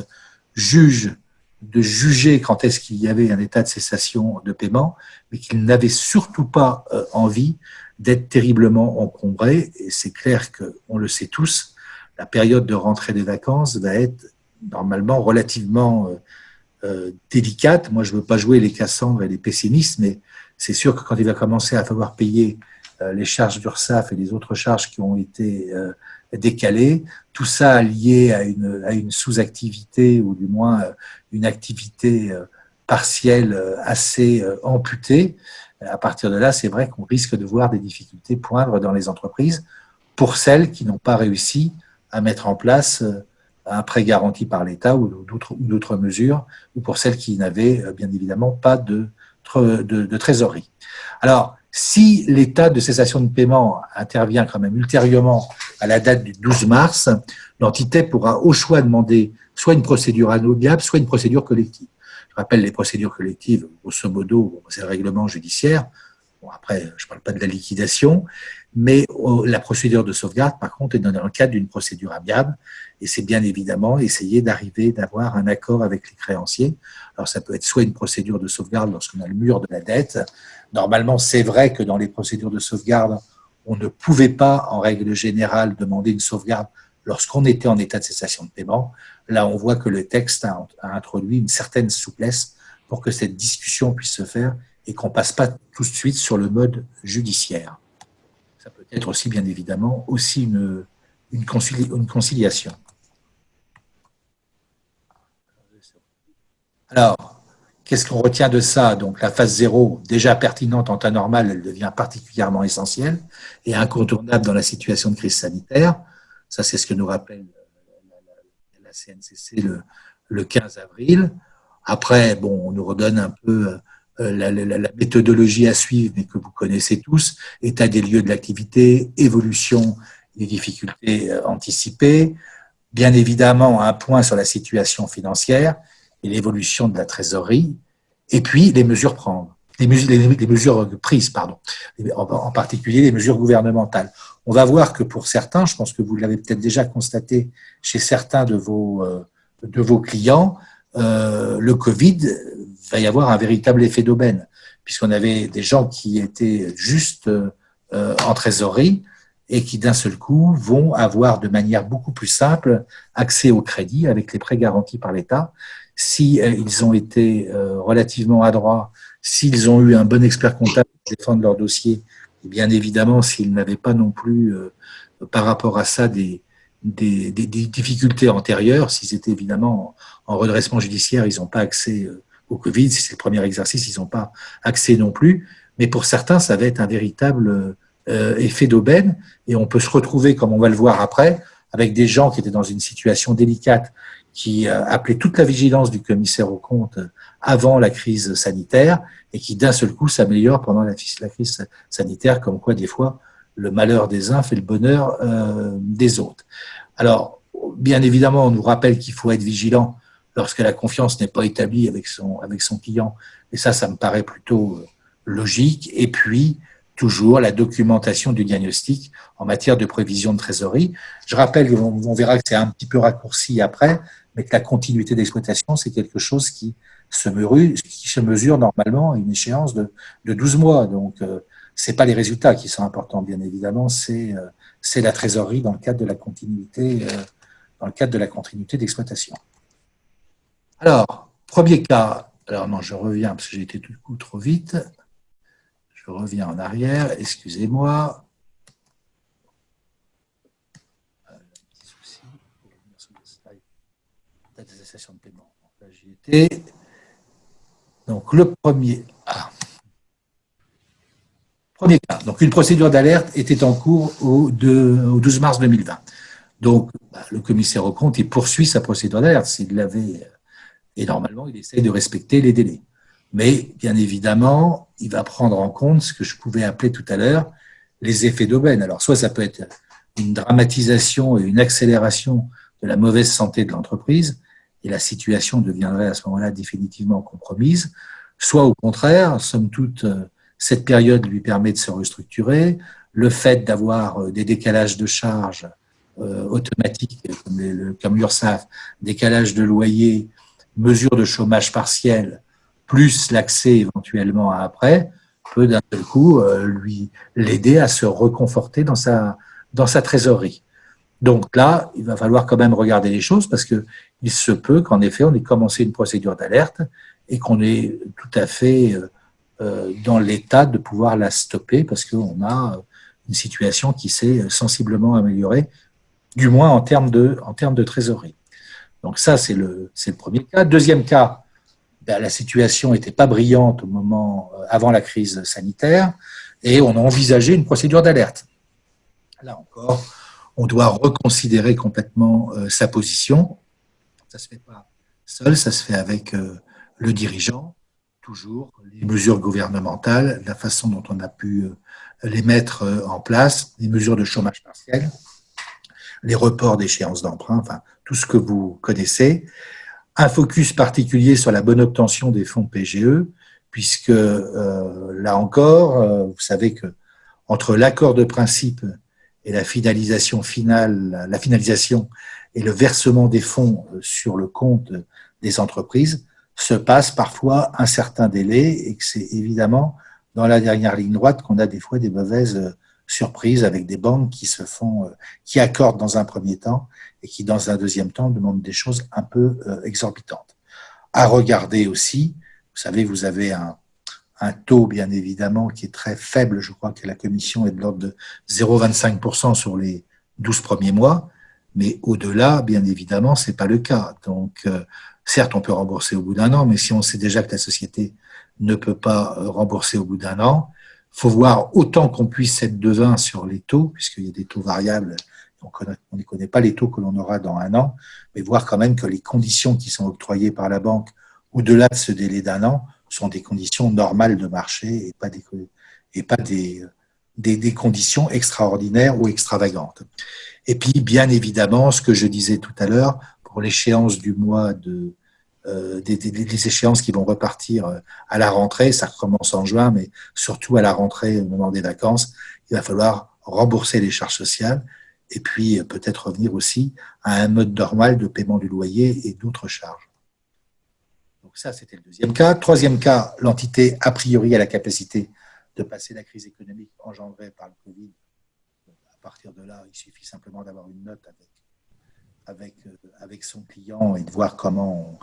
juger quand est-ce qu'il y avait un état de cessation de paiement, mais qu'ils n'avaient surtout pas envie d'être terriblement encombrés. Et c'est clair qu'on le sait tous, la période de rentrée des vacances va être normalement relativement délicate. Moi, je ne veux pas jouer les Cassandres et les pessimistes, mais c'est sûr que quand il va commencer à falloir payer les charges d'URSSAF et les autres charges qui ont été décalées, tout ça lié à une sous-activité ou du moins une activité partielle assez amputée, à partir de là, c'est vrai qu'on risque de voir des difficultés poindre dans les entreprises pour celles qui n'ont pas réussi à mettre en place un prêt garanti par l'État ou d'autres mesures, ou pour celles qui n'avaient bien évidemment pas de trésorerie. Alors, si l'état de cessation de paiement intervient quand même ultérieurement à la date du 12 mars, l'entité pourra au choix demander soit une procédure amiable, soit une procédure collective. Je rappelle les procédures collectives, grosso modo, c'est le règlement judiciaire. Bon, après, je ne parle pas de la liquidation, mais la procédure de sauvegarde, par contre, est dans le cadre d'une procédure amiable, et c'est bien évidemment essayer d'avoir un accord avec les créanciers. Alors, ça peut être soit une procédure de sauvegarde lorsqu'on a le mur de la dette. Normalement, c'est vrai que dans les procédures de sauvegarde, on ne pouvait pas, en règle générale, demander une sauvegarde lorsqu'on était en état de cessation de paiement. Là, on voit que le texte a introduit une certaine souplesse pour que cette discussion puisse se faire et qu'on ne passe pas tout de suite sur le mode judiciaire. Ça peut être aussi, bien évidemment, aussi une conciliation. Alors, qu'est-ce qu'on retient de ça? Donc, la phase 0, déjà pertinente en temps normal, elle devient particulièrement essentielle et incontournable dans la situation de crise sanitaire. Ça, c'est ce que nous rappelle la CNCC le 15 avril. Après, bon, on nous redonne un peu la méthodologie à suivre, mais que vous connaissez tous, état des lieux de l'activité, évolution des difficultés anticipées, bien évidemment un point sur la situation financière et l'évolution de la trésorerie, et puis les mesures prises, en particulier les mesures gouvernementales. On va voir que pour certains, je pense que vous l'avez peut-être déjà constaté chez certains de vos clients, le Covid va y avoir un véritable effet d'aubaine, puisqu'on avait des gens qui étaient juste en trésorerie et qui d'un seul coup vont avoir de manière beaucoup plus simple accès au crédit avec les prêts garantis par l'État. Si ils ont été relativement adroits, s'ils ont eu un bon expert comptable pour défendre leur dossier, et bien évidemment s'ils n'avaient pas non plus par rapport à ça des difficultés antérieures, s'ils étaient évidemment en redressement judiciaire, ils n'ont pas accès au Covid, si c'est le premier exercice, ils n'ont pas accès non plus, mais pour certains, ça va être un véritable effet d'aubaine, et on peut se retrouver, comme on va le voir après, avec des gens qui étaient dans une situation délicate, qui appelaient toute la vigilance du commissaire aux comptes avant la crise sanitaire, et qui d'un seul coup s'améliorent pendant la crise sanitaire, comme quoi des fois, le malheur des uns fait le bonheur des autres. Alors, bien évidemment, on nous rappelle qu'il faut être vigilant lorsque la confiance n'est pas établie avec son client, et ça me paraît plutôt logique. Et puis, toujours la documentation du diagnostic en matière de prévision de trésorerie. Je rappelle, on verra que c'est un petit peu raccourci après, mais que la continuité d'exploitation, c'est quelque chose qui se mesure normalement à une échéance de 12 mois. Donc, ce n'est pas les résultats qui sont importants, bien évidemment, c'est la trésorerie dans le cadre de la continuité, d'exploitation. Alors, premier cas, alors non, je reviens parce que j'ai été tout le coup trop vite. Je reviens en arrière, excusez-moi. Petit souci. Date de cessation de paiement. Là, j'y étais. Donc, le premier. Premier cas. Donc, une procédure d'alerte était en cours au 12 mars 2020. Donc, le commissaire aux comptes, il poursuit sa procédure d'alerte s'il l'avait. Et normalement, il essaye de respecter les délais. Mais, bien évidemment, il va prendre en compte ce que je pouvais appeler tout à l'heure les effets d'aubaine. Alors, soit ça peut être une dramatisation et une accélération de la mauvaise santé de l'entreprise, et la situation deviendrait à ce moment-là définitivement compromise, soit au contraire, somme toute, cette période lui permet de se restructurer, le fait d'avoir des décalages de charges automatiques, comme l'URSSAF, décalage de loyer, mesures de chômage partiel, plus l'accès éventuellement à après, peut d'un seul coup l'aider à se reconforter dans sa trésorerie. Donc là, il va falloir quand même regarder les choses parce qu'il se peut qu'en effet, on ait commencé une procédure d'alerte et qu'on ait tout à fait dans l'état de pouvoir la stopper parce qu'on a une situation qui s'est sensiblement améliorée, du moins en termes de trésorerie. Donc ça, c'est le premier cas. Deuxième cas, ben, la situation n'était pas brillante au moment avant la crise sanitaire et on a envisagé une procédure d'alerte. Là encore, on doit reconsidérer complètement sa position. Ça ne se fait pas seul, ça se fait avec le dirigeant, toujours les mesures gouvernementales, la façon dont on a pu les mettre en place, les mesures de chômage partiel, les reports d'échéances d'emprunt, enfin tout ce que vous connaissez. Un focus particulier sur la bonne obtention des fonds PGE, puisque là encore, vous savez que entre l'accord de principe et la finalisation finale, la finalisation et le versement des fonds sur le compte des entreprises, se passe parfois un certain délai et que c'est évidemment dans la dernière ligne droite qu'on a des fois des mauvaises surprises avec des banques qui accordent dans un premier temps et qui dans un deuxième temps demandent des choses un peu exorbitantes. À regarder aussi, vous savez, vous avez un taux bien évidemment qui est très faible, je crois que la commission est de l'ordre de 0,25% sur les 12 premiers mois, mais au-delà, bien évidemment, c'est pas le cas. Donc, certes, on peut rembourser au bout d'un an, mais si on sait déjà que la société ne peut pas rembourser au bout d'un an, faut voir autant qu'on puisse être devin sur les taux, puisqu'il y a des taux variables, on ne connaît pas les taux que l'on aura dans un an, mais voir quand même que les conditions qui sont octroyées par la banque au-delà de ce délai d'un an sont des conditions normales de marché et pas des conditions extraordinaires ou extravagantes. Et puis, bien évidemment, ce que je disais tout à l'heure, pour l'échéance du mois des échéances qui vont repartir à la rentrée, ça recommence en juin, mais surtout à la rentrée au moment des vacances, il va falloir rembourser les charges sociales et puis peut-être revenir aussi à un mode normal de paiement du loyer et d'autres charges. Donc ça, c'était le deuxième cas. Troisième cas, l'entité a priori a la capacité de passer la crise économique engendrée par le Covid. Donc, à partir de là, il suffit simplement d'avoir une note avec son client et de voir comment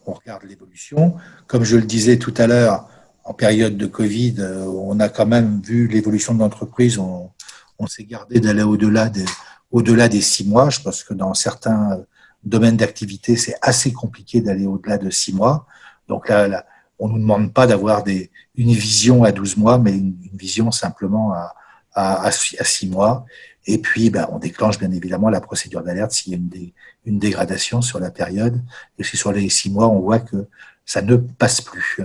on regarde l'évolution. Comme je le disais tout à l'heure, en période de Covid, on a quand même vu l'évolution de l'entreprise. On s'est gardé d'aller au-delà des 6 mois. Je pense que dans certains domaines d'activité, c'est assez compliqué d'aller au-delà de 6 mois. Donc là on ne nous demande pas d'avoir une vision à 12 mois, mais une vision simplement à 6 mois. Et puis, on déclenche bien évidemment la procédure d'alerte s'il y a une dégradation sur la période. Et si sur les 6 mois, on voit que ça ne passe plus.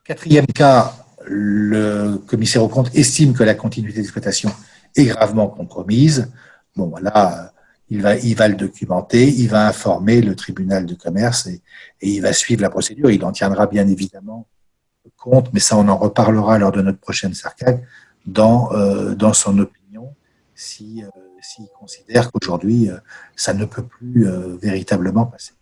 Quatrième cas, le commissaire aux comptes estime que la continuité d'exploitation est gravement compromise. Bon, voilà, il va le documenter, il va informer le tribunal de commerce et il va suivre la procédure. Il en tiendra bien évidemment compte, mais ça, on en reparlera lors de notre prochaine CERCAC, dans son opinion, s'il considère qu'aujourd'hui, ça ne peut plus véritablement passer.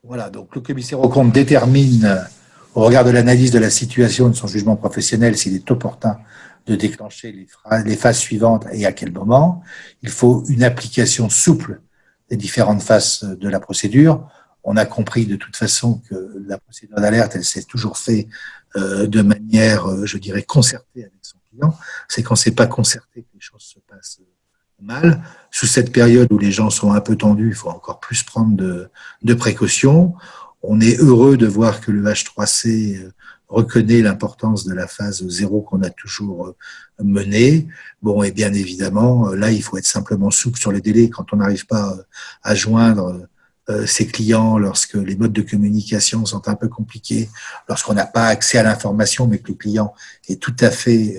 Voilà, donc le commissaire aux comptes détermine, au regard de l'analyse de la situation de son jugement professionnel, s'il est opportun de déclencher les phases suivantes et à quel moment. Il faut une application souple des différentes phases de la procédure. On a compris de toute façon que la procédure d'alerte, elle s'est toujours fait de manière, je dirais, concertée avec son client. C'est quand c'est pas concerté que les choses se passent mal. Sous cette période où les gens sont un peu tendus, il faut encore plus prendre de précautions. On est heureux de voir que le H3C reconnaît l'importance de la phase 0 qu'on a toujours menée. Bon, et bien évidemment, là, il faut être simplement souple sur les délais. Quand on n'arrive pas à joindre ses clients, lorsque les modes de communication sont un peu compliqués, lorsqu'on n'a pas accès à l'information, mais que le client est tout à fait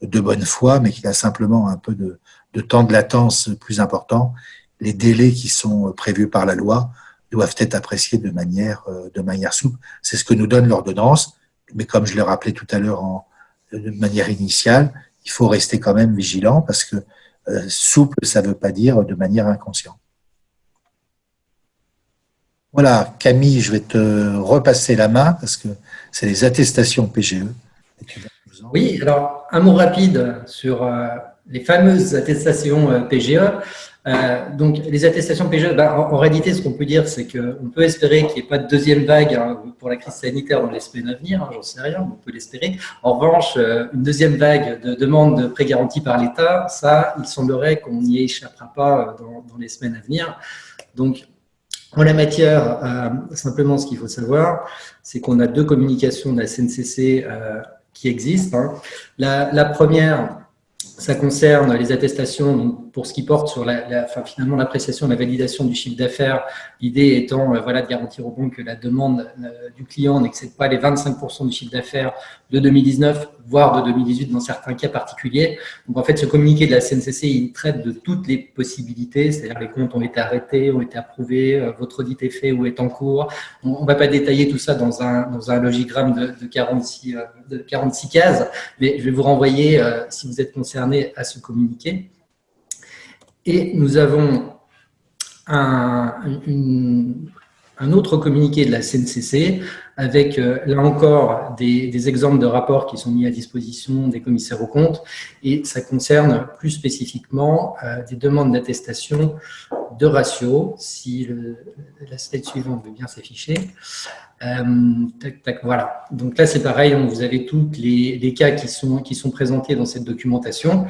de bonne foi, mais qu'il a simplement un peu de temps de latence plus important, les délais qui sont prévus par la loi doivent être appréciés de manière souple. C'est ce que nous donne l'ordonnance, mais comme je l'ai rappelé tout à l'heure de manière initiale, il faut rester quand même vigilant parce que souple, ça ne veut pas dire de manière inconsciente. Voilà, Camille, je vais te repasser la main parce que c'est les attestations PGE. Oui, alors un mot rapide sur les fameuses attestations PGE. Donc, les attestations PGE, en réalité, ce qu'on peut dire, c'est qu'on peut espérer qu'il n'y ait pas de deuxième vague pour la crise sanitaire dans les semaines à venir, j'en sais rien, on peut l'espérer. En revanche, une deuxième vague de demande de prêts garantis par l'État, ça, il semblerait qu'on n'y échappera pas dans les semaines à venir. Donc, en la matière, simplement, ce qu'il faut savoir, c'est qu'on a 2 communications de la CNCC qui existent. La première, ça concerne les attestations donc pour ce qui porte sur finalement l'appréciation, la validation du chiffre d'affaires. L'idée étant de garantir aux banques que la demande du client n'excède pas les 25% du chiffre d'affaires de 2019, voire de 2018 dans certains cas particuliers. Donc en fait, ce communiqué de la CNCC, il traite de toutes les possibilités, c'est-à-dire les comptes ont été arrêtés, ont été approuvés, votre audit est fait ou est en cours. On ne va pas détailler tout ça dans un logigramme de 46 cases, mais je vais vous renvoyer, si vous êtes concerné, à ce communiqué. Et nous avons un autre communiqué de la CNCC avec, là encore, des exemples de rapports qui sont mis à disposition des commissaires aux comptes, et ça concerne plus spécifiquement des demandes d'attestation de ratio. Si la slide suivante veut bien s'afficher. Voilà. Donc là, c'est pareil, vous avez tous les cas qui sont présentés dans cette documentation.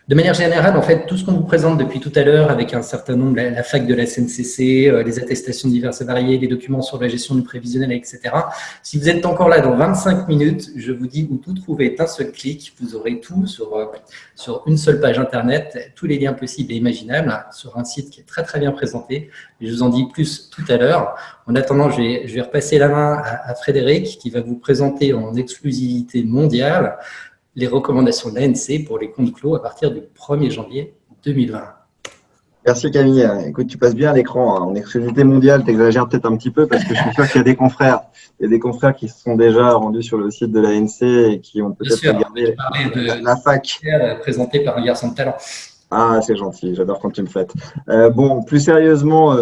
De manière générale, en fait, tout ce qu'on vous présente depuis tout à l'heure avec un certain nombre, la FAQ de la CNCC, les attestations diverses et variées, les documents sur la gestion du prévisionnel, etc. Si vous êtes encore là dans 25 minutes, je vous dis où tout trouver d'un seul clic. Vous aurez tout sur une seule page Internet, tous les liens possibles et imaginables, sur un site qui est très, très bien présenté. Et je vous en dis plus tout à l'heure. En attendant, je vais repasser la main à Frédéric qui va vous présenter en exclusivité mondiale les recommandations de l'ANC pour les comptes clos à partir du 1er janvier 2020. Merci Camille. Écoute, tu passes bien à l'écran. En exclusivité mondiale, tu exagères peut-être un petit peu parce que je suis sûr qu'il y a des confrères. Il y a des confrères qui se sont déjà rendus sur le site de l'ANC et qui ont peut-être regardé la FAQ. Présentée par un garçon de talent. Ah, c'est gentil. J'adore quand tu me flattes. Bon, plus sérieusement,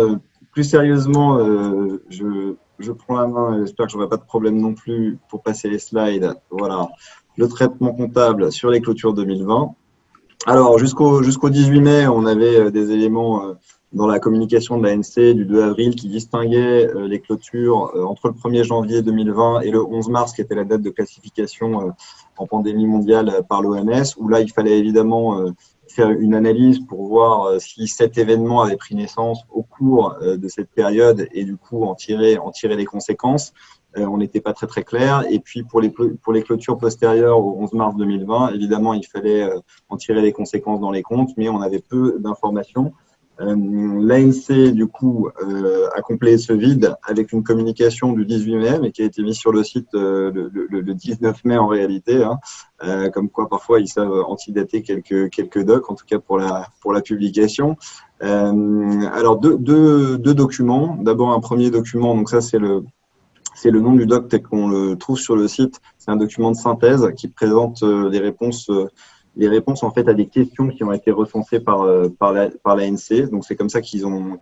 je prends la main. J'espère que je n'aurai pas de problème non plus pour passer les slides. Voilà. Le traitement comptable sur les clôtures 2020. Alors, jusqu'au 18 mai, on avait des éléments dans la communication de l'ANC du 2 avril qui distinguaient les clôtures entre le 1er janvier 2020 et le 11 mars, qui était la date de classification en pandémie mondiale par l'OMS, où là, il fallait évidemment faire une analyse pour voir si cet événement avait pris naissance au cours de cette période et du coup en tirer les conséquences. On n'était pas très très clair. Et puis pour les clôtures postérieures au 11 mars 2020, évidemment, il fallait en tirer les conséquences dans les comptes, mais on avait peu d'informations. L'ANC, du coup, a complété ce vide avec une communication du 18 mai, mais qui a été mise sur le site le 19 mai en réalité. Comme quoi, parfois, ils savent antidater quelques docs, en tout cas pour la publication. Alors, deux documents. D'abord, un premier document, donc ça, c'est le nom du doc tel qu'on le trouve sur le site. C'est un document de synthèse qui présente les réponses en fait à des questions qui ont été recensées par l'ANC. Donc c'est comme ça qu'ils ont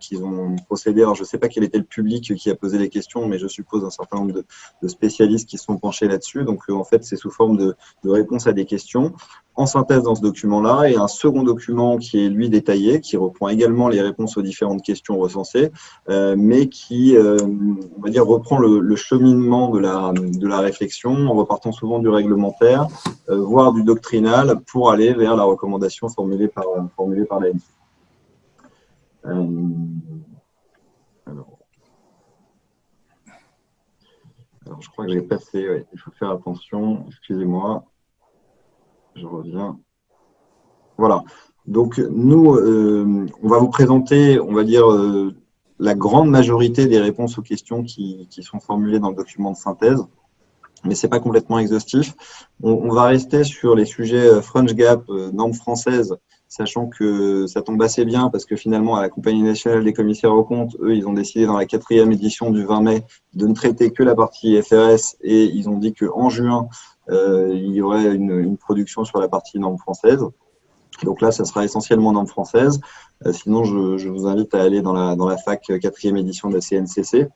procédé. Alors je ne sais pas quel était le public qui a posé les questions, mais je suppose un certain nombre de spécialistes qui se sont penchés là-dessus. Donc en fait c'est sous forme de réponses à des questions en synthèse dans ce document-là, et un second document qui est lui détaillé, qui reprend également les réponses aux différentes questions recensées, mais qui, on va dire, reprend le cheminement de la réflexion en repartant souvent du réglementaire, voire du doctrinal, pour aller vers la recommandation formulée par l'ANC. Alors, je crois que j'ai passé, ouais, il faut faire attention, excusez-moi. Je reviens. Voilà. Donc, nous, on va vous présenter, on va dire, la grande majorité des réponses aux questions qui sont formulées dans le document de synthèse, mais ce n'est pas complètement exhaustif. On va rester sur les sujets French Gap, normes françaises, sachant que ça tombe assez bien parce que finalement, à la Compagnie nationale des commissaires aux comptes, eux, ils ont décidé dans la 4e édition du 20 mai de ne traiter que la partie IFRS, et ils ont dit qu'en juin, il y aurait une production sur la partie normes françaises. Donc là, ça sera essentiellement normes françaises. Sinon, je vous invite à aller dans la FAQ 4e édition de la CNCC.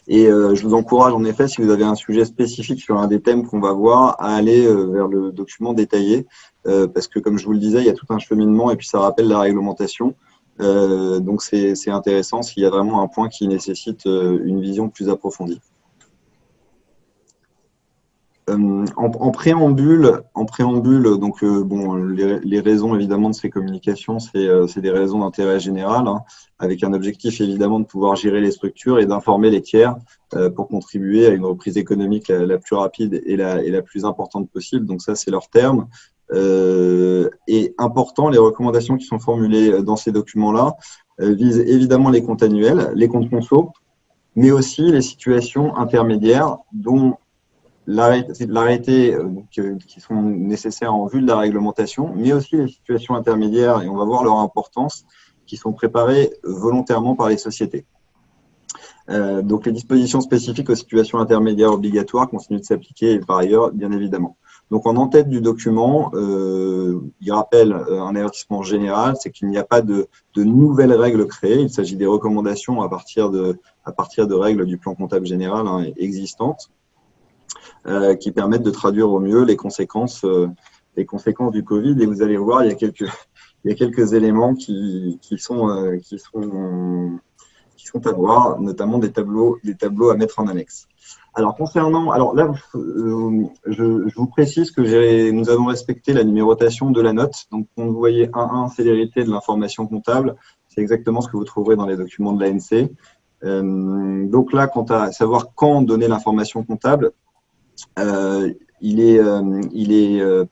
Et je vous encourage en effet, si vous avez un sujet spécifique sur un des thèmes qu'on va voir, à aller vers le document détaillé, parce que comme je vous le disais, il y a tout un cheminement et puis ça rappelle la réglementation. Donc c'est intéressant s'il y a vraiment un point qui nécessite une vision plus approfondie. En préambule, donc bon, les raisons évidemment de ces communications, c'est des raisons d'intérêt général, hein, avec un objectif évidemment de pouvoir gérer les structures et d'informer les tiers pour contribuer à une reprise économique la plus rapide et la plus importante possible. Donc ça, c'est leur terme. Et important, les recommandations qui sont formulées dans ces documents-là visent évidemment les comptes annuels, les comptes conso, mais aussi les situations intermédiaires dont l'arrêté qui sont nécessaires en vue de la réglementation, mais aussi les situations intermédiaires, et on va voir leur importance, qui sont préparées volontairement par les sociétés. Donc les dispositions spécifiques aux situations intermédiaires obligatoires continuent de s'appliquer par ailleurs, bien évidemment. Donc en tête du document, il rappelle un avertissement général, c'est qu'il n'y a pas de nouvelles règles créées, il s'agit des recommandations à partir de règles du plan comptable général existantes, qui permettent de traduire au mieux les conséquences du Covid. Et vous allez voir, il y a quelques éléments qui sont à voir, notamment des tableaux à mettre en annexe. Alors là, je vous précise que nous avons respecté la numérotation de la note. Donc, quand vous voyez 1.1, célérité de l'information comptable, c'est exactement ce que vous trouverez dans les documents de l'ANC. Donc là, quant à savoir quand donner l'information comptable, il est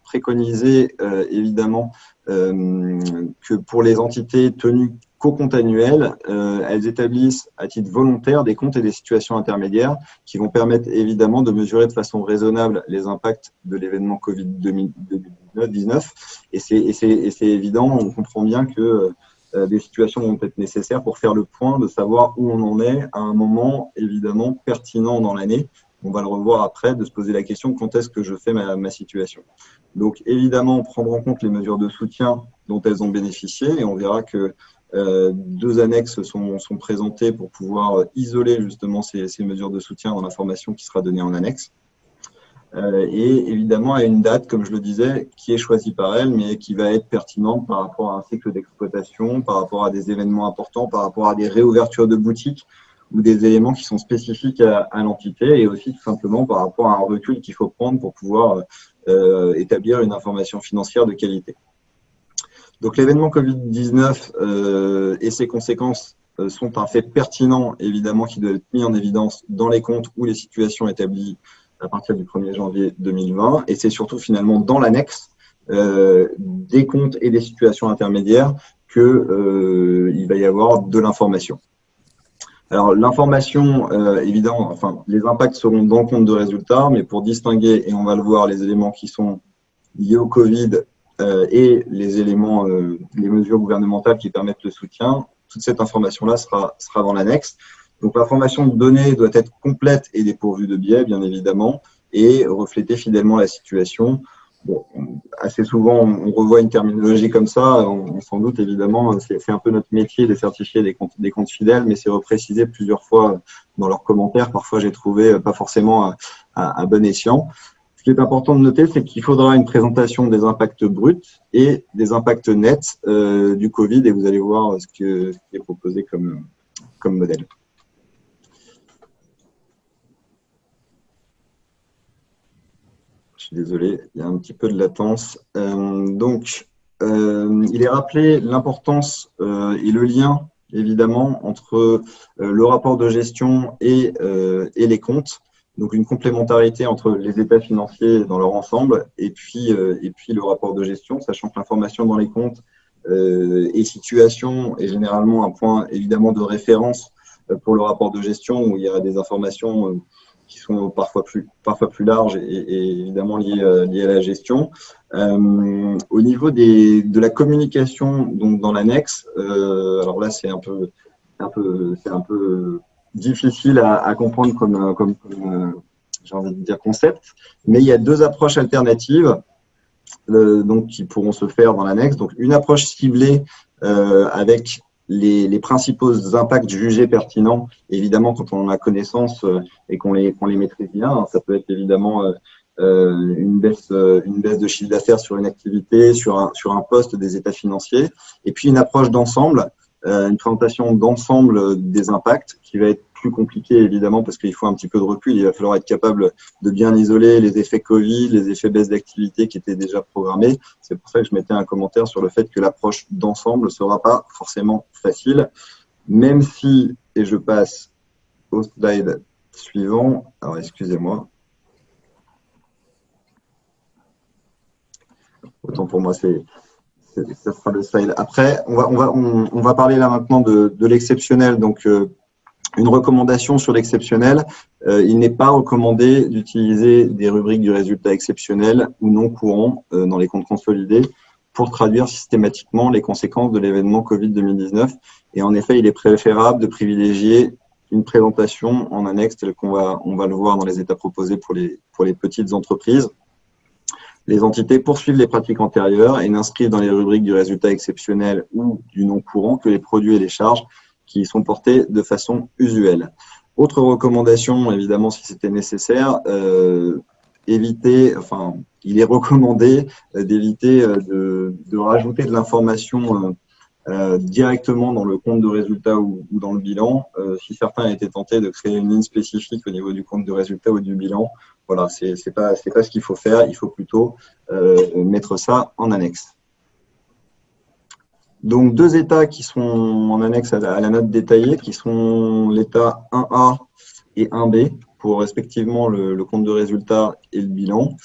préconisé évidemment que pour les entités tenues qu'au compte annuel, elles établissent à titre volontaire des comptes et des situations intermédiaires qui vont permettre évidemment de mesurer de façon raisonnable les impacts de l'événement Covid-19. Et c'est évident, on comprend bien que des situations vont être nécessaires pour faire le point, de savoir où on en est à un moment évidemment pertinent dans l'année. On va le revoir après, de se poser la question quand est-ce que je fais ma situation. Donc évidemment, prendre en compte les mesures de soutien dont elles ont bénéficié, et on verra que 2 annexes sont présentées pour pouvoir isoler justement ces mesures de soutien dans l'information qui sera donnée en annexe. Et évidemment à une date, comme je le disais, qui est choisie par elle, mais qui va être pertinente par rapport à un cycle d'exploitation, par rapport à des événements importants, par rapport à des réouvertures de boutiques, ou des éléments qui sont spécifiques à l'entité, et aussi tout simplement par rapport à un recul qu'il faut prendre pour pouvoir établir une information financière de qualité. Donc l'événement Covid-19 et ses conséquences sont un fait pertinent, évidemment, qui doit être mis en évidence dans les comptes ou les situations établies à partir du 1er janvier 2020, et c'est surtout finalement dans l'annexe des comptes et des situations intermédiaires qu'il va y avoir de l'information. Alors, l'information, évidemment, enfin, les impacts seront dans le compte de résultats, mais pour distinguer, et on va le voir, les éléments qui sont liés au Covid et les éléments, les mesures gouvernementales qui permettent le soutien, toute cette information-là sera dans l'annexe. Donc, l'information donnée doit être complète et dépourvue de biais, bien évidemment, et refléter fidèlement la situation. Bon, assez souvent, on revoit une terminologie comme ça, on s'en doute évidemment, c'est un peu notre métier de certifier des comptes fidèles, mais c'est reprécisé plusieurs fois dans leurs commentaires. Parfois, j'ai trouvé pas forcément à bon escient. Ce qui est important de noter, c'est qu'il faudra une présentation des impacts bruts et des impacts nets du Covid, et vous allez voir ce qui est proposé comme modèle. Désolé, il y a un petit peu de latence. Donc, il est rappelé l'importance et le lien, évidemment, entre le rapport de gestion et les comptes. Donc, une complémentarité entre les états financiers dans leur ensemble et puis le rapport de gestion, sachant que l'information dans les comptes et situation est généralement un point, évidemment, de référence pour le rapport de gestion où il y a des informations qui sont parfois plus larges et évidemment liées à la gestion. Au niveau de la communication, donc dans l'annexe, alors là c'est un peu difficile à comprendre comme j'ai envie de dire concept, mais il y a 2 approches alternatives donc qui pourront se faire dans l'annexe. Donc une approche ciblée avec les principaux impacts jugés pertinents, évidemment, quand on en a connaissance et qu'on les maîtrise bien. Ça peut être évidemment une baisse de chiffre d'affaires sur une activité, sur un poste, des états financiers, et puis une approche d'ensemble, une présentation d'ensemble des impacts qui va être plus compliqué évidemment parce qu'il faut un petit peu de recul. Il va falloir être capable de bien isoler les effets Covid, les effets baisse d'activité qui étaient déjà programmés. C'est pour ça que je mettais un commentaire sur le fait que l'approche d'ensemble ne sera pas forcément facile, même si, et je passe au slide suivant, alors excusez-moi. Autant pour moi, ça sera le slide. Après, on va parler là maintenant de l'exceptionnel. Donc, une recommandation sur l'exceptionnel, il n'est pas recommandé d'utiliser des rubriques du résultat exceptionnel ou non courant dans les comptes consolidés pour traduire systématiquement les conséquences de l'événement Covid 2019. Et en effet, il est préférable de privilégier une présentation en annexe telle qu'on va le voir dans les états proposés pour les petites entreprises. Les entités poursuivent les pratiques antérieures et n'inscrivent dans les rubriques du résultat exceptionnel ou du non courant que les produits et les charges qui sont portés de façon usuelle. Autre recommandation, évidemment, si c'était nécessaire, il est recommandé d'éviter de rajouter de l'information directement dans le compte de résultat ou dans le bilan. Si certains étaient tentés de créer une ligne spécifique au niveau du compte de résultat ou du bilan, voilà, c'est pas ce qu'il faut faire. Il faut plutôt mettre ça en annexe. Donc, deux états qui sont en annexe à la note détaillée, qui sont l'état 1A et 1B, pour respectivement le compte de résultat et le bilan.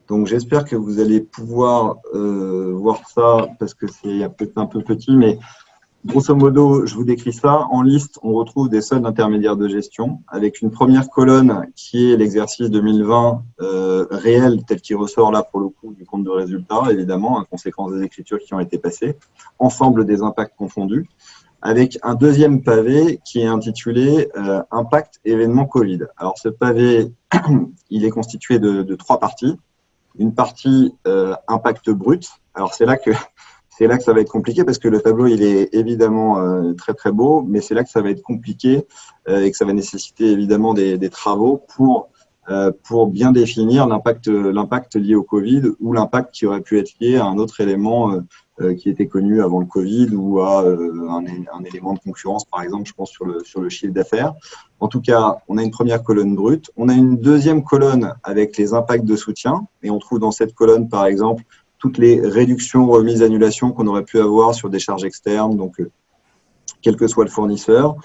Donc, j'espère que vous allez pouvoir voir ça, parce que c'est peut-être un peu petit, mais grosso modo, je vous décris ça. En liste, on retrouve des soldes intermédiaires de gestion, avec une première colonne qui est l'exercice 2020 réel, tel qu'il ressort là pour le coup du compte de résultat, évidemment, en conséquence des écritures qui ont été passées, ensemble des impacts confondus, avec un deuxième pavé qui est intitulé Impact événement Covid. Alors ce pavé, il est constitué de trois parties. Une partie impact brut. Alors c'est là que ça va être compliqué parce que le tableau, il est évidemment très, très beau, mais c'est là que ça va être compliqué et que ça va nécessiter évidemment des travaux pour bien définir l'impact lié au Covid ou l'impact qui aurait pu être lié à un autre élément qui était connu avant le Covid ou à un élément de concurrence, par exemple, je pense sur le chiffre d'affaires. En tout cas, on a une première colonne brute. On a une deuxième colonne avec les impacts de soutien et on trouve dans cette colonne, par exemple, toutes les réductions, remises, annulations qu'on aurait pu avoir sur des charges externes, donc quel que soit le fournisseur,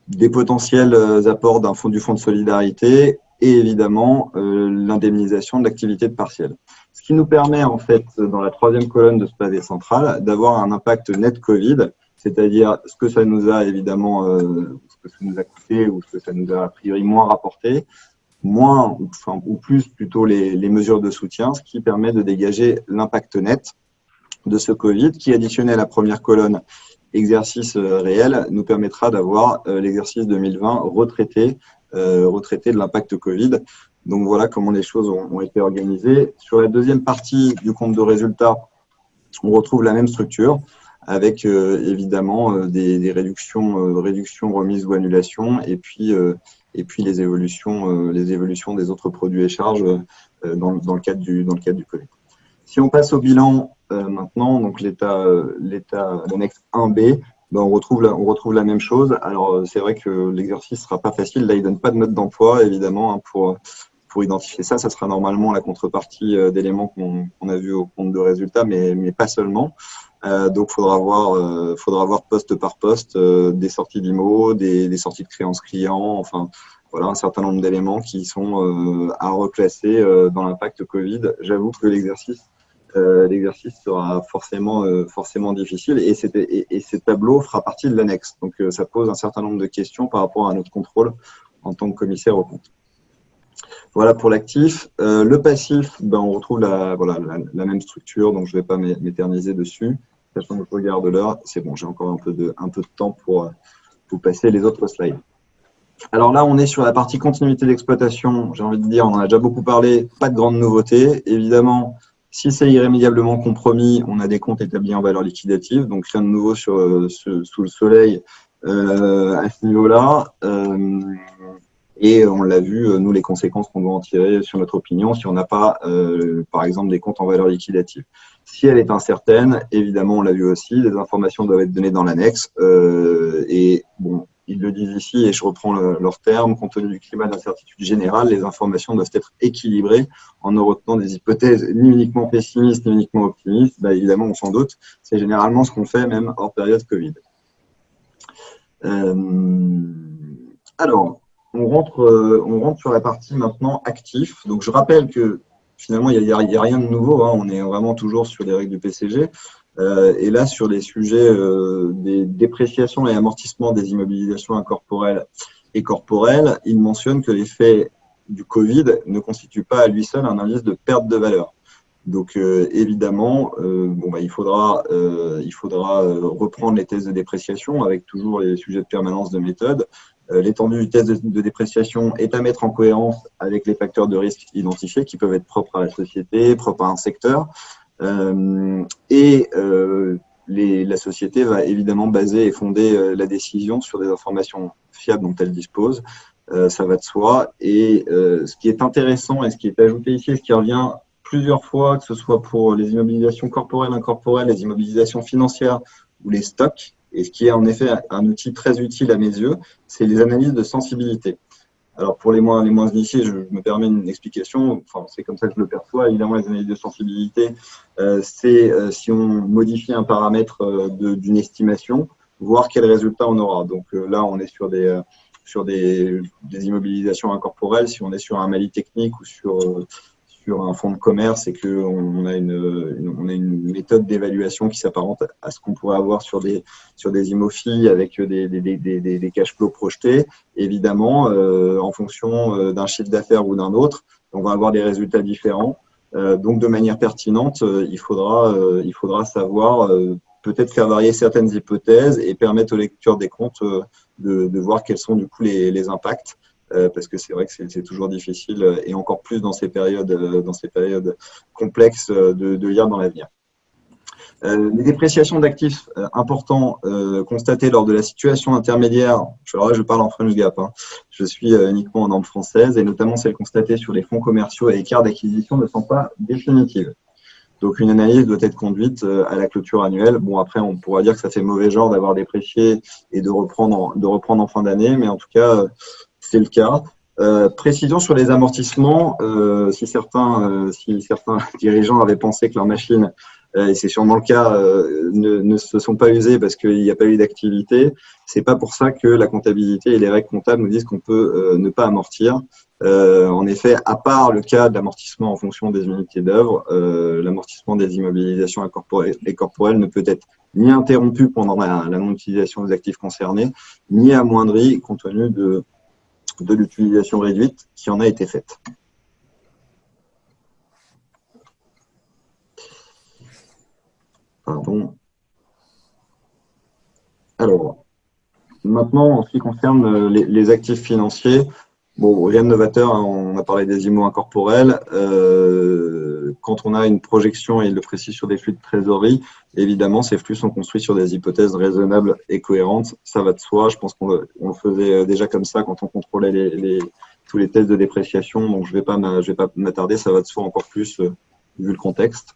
des potentiels apports du fonds de solidarité et évidemment l'indemnisation de l'activité de partiel. Ce qui nous permet en fait, dans la troisième colonne de ce pavé central, d'avoir un impact net Covid, c'est-à-dire ce que ça nous a évidemment, ce que ça nous a coûté ou ce que ça nous a a priori moins rapporté, ou plus plutôt les mesures de soutien, ce qui permet de dégager l'impact net de ce Covid, qui additionné à la première colonne exercice réel, nous permettra d'avoir l'exercice 2020 retraité de l'impact Covid. Donc voilà comment les choses ont été organisées. Sur la deuxième partie du compte de résultat, on retrouve la même structure avec évidemment des réductions, remises ou annulations et puis les évolutions des autres produits et charges dans le cadre du Covid. Si on passe au bilan maintenant, donc l'annexe 1B, ben on retrouve la même chose. Alors c'est vrai que l'exercice sera pas facile. Là, il donne pas de mode d'emploi évidemment pour identifier ça. Ça sera normalement la contrepartie d'éléments qu'on a vu au compte de résultat, mais pas seulement. Donc, faudra voir poste par poste des sorties d'IMO, des sorties de créances clients, enfin, voilà, un certain nombre d'éléments qui sont à reclasser dans l'impact Covid. J'avoue que l'exercice sera forcément difficile et ce tableau fera partie de l'annexe. Donc, ça pose un certain nombre de questions par rapport à notre contrôle en tant que commissaire au compte. Voilà pour l'actif. Le passif, ben, on retrouve la même structure, donc je ne vais pas m'éterniser dessus. Sachant que je regarde l'heure, c'est bon, j'ai encore un peu de temps pour vous passer les autres slides. Alors là, on est sur la partie continuité d'exploitation. J'ai envie de dire, on en a déjà beaucoup parlé, pas de grande nouveauté. Évidemment, Si c'est irrémédiablement compromis, on a des comptes établis en valeur liquidative, donc rien de nouveau sous le soleil à ce niveau-là. Et on l'a vu, nous, les conséquences qu'on doit en tirer sur notre opinion si on n'a pas, par exemple, des comptes en valeur liquidative. Si elle est incertaine, évidemment, on l'a vu aussi, les informations doivent être données dans l'annexe. Et bon, ils le disent ici, et je reprends leur terme, compte tenu du climat d'incertitude générale, les informations doivent être équilibrées en ne retenant des hypothèses ni uniquement pessimistes, ni uniquement optimistes. Bah, évidemment, on s'en doute. C'est généralement ce qu'on fait même hors période Covid. Alors, on rentre sur la partie maintenant actif. Donc, je rappelle que finalement, il n'y a rien de nouveau. Hein. On est vraiment toujours sur les règles du PCG. Et là, sur les sujets des dépréciations et amortissements des immobilisations incorporelles et corporelles, il mentionne que l'effet du Covid ne constitue pas à lui seul un indice de perte de valeur. Donc, évidemment, il faudra reprendre les tests de dépréciation avec toujours les sujets de permanence de méthode. L'étendue du test de dépréciation est à mettre en cohérence avec les facteurs de risque identifiés qui peuvent être propres à la société, propres à un secteur. La société va évidemment baser et fonder la décision sur des informations fiables dont elle dispose. Ça va de soi. Et ce qui est intéressant et ce qui est ajouté ici, et ce qui revient plusieurs fois, que ce soit pour les immobilisations corporelles, incorporelles, les immobilisations financières ou les stocks, et ce qui est en effet un outil très utile à mes yeux, c'est les analyses de sensibilité. Alors pour les moins initiés, je me permets une explication, enfin, c'est comme ça que je le perçois. Évidemment, les analyses de sensibilité, c'est si on modifie un paramètre d'une estimation, voir quel résultat on aura. Donc là, on est sur des immobilisations incorporelles. Si on est sur un Mali technique ou sur un fonds de commerce et qu'on a une méthode d'évaluation qui s'apparente à ce qu'on pourrait avoir sur des IMOFI avec des cash flows projetés, évidemment, en fonction d'un chiffre d'affaires ou d'un autre, on va avoir des résultats différents. Donc, de manière pertinente, il faudra savoir peut-être faire varier certaines hypothèses et permettre aux lecteurs des comptes de voir quels sont du coup les impacts. Parce que c'est vrai que c'est toujours difficile et encore plus dans ces périodes complexes de lire dans l'avenir. Les dépréciations d'actifs importants constatées lors de la situation intermédiaire, alors là je parle en French Gap, hein, je suis uniquement en norme française, et notamment celles constatées sur les fonds commerciaux et écarts d'acquisition ne sont pas définitives. Donc une analyse doit être conduite à la clôture annuelle. Bon, après on pourra dire que ça fait mauvais genre d'avoir déprécié et de reprendre en fin d'année, mais en tout cas c'est le cas. Précision sur les amortissements, si certains dirigeants avaient pensé que leurs machines, et c'est sûrement le cas, ne se sont pas usées parce qu'il n'y a pas eu d'activité, c'est pas pour ça que la comptabilité et les règles comptables nous disent qu'on peut ne pas amortir. En effet, à part le cas de l'amortissement en fonction des unités d'œuvre, l'amortissement des immobilisations incorporelles et corporelles ne peut être ni interrompu pendant la non-utilisation des actifs concernés, ni amoindri compte tenu de l'utilisation réduite qui en a été faite. Pardon. Alors, maintenant, en ce qui concerne les actifs financiers, bon, rien de novateur, hein, on a parlé des IMO incorporels. Quand on a une projection, et il le précise, sur des flux de trésorerie, évidemment, ces flux sont construits sur des hypothèses raisonnables et cohérentes. Ça va de soi. Je pense qu'on le faisait déjà comme ça quand on contrôlait tous les tests de dépréciation. Donc, je vais pas m'attarder. Ça va de soi encore plus vu le contexte.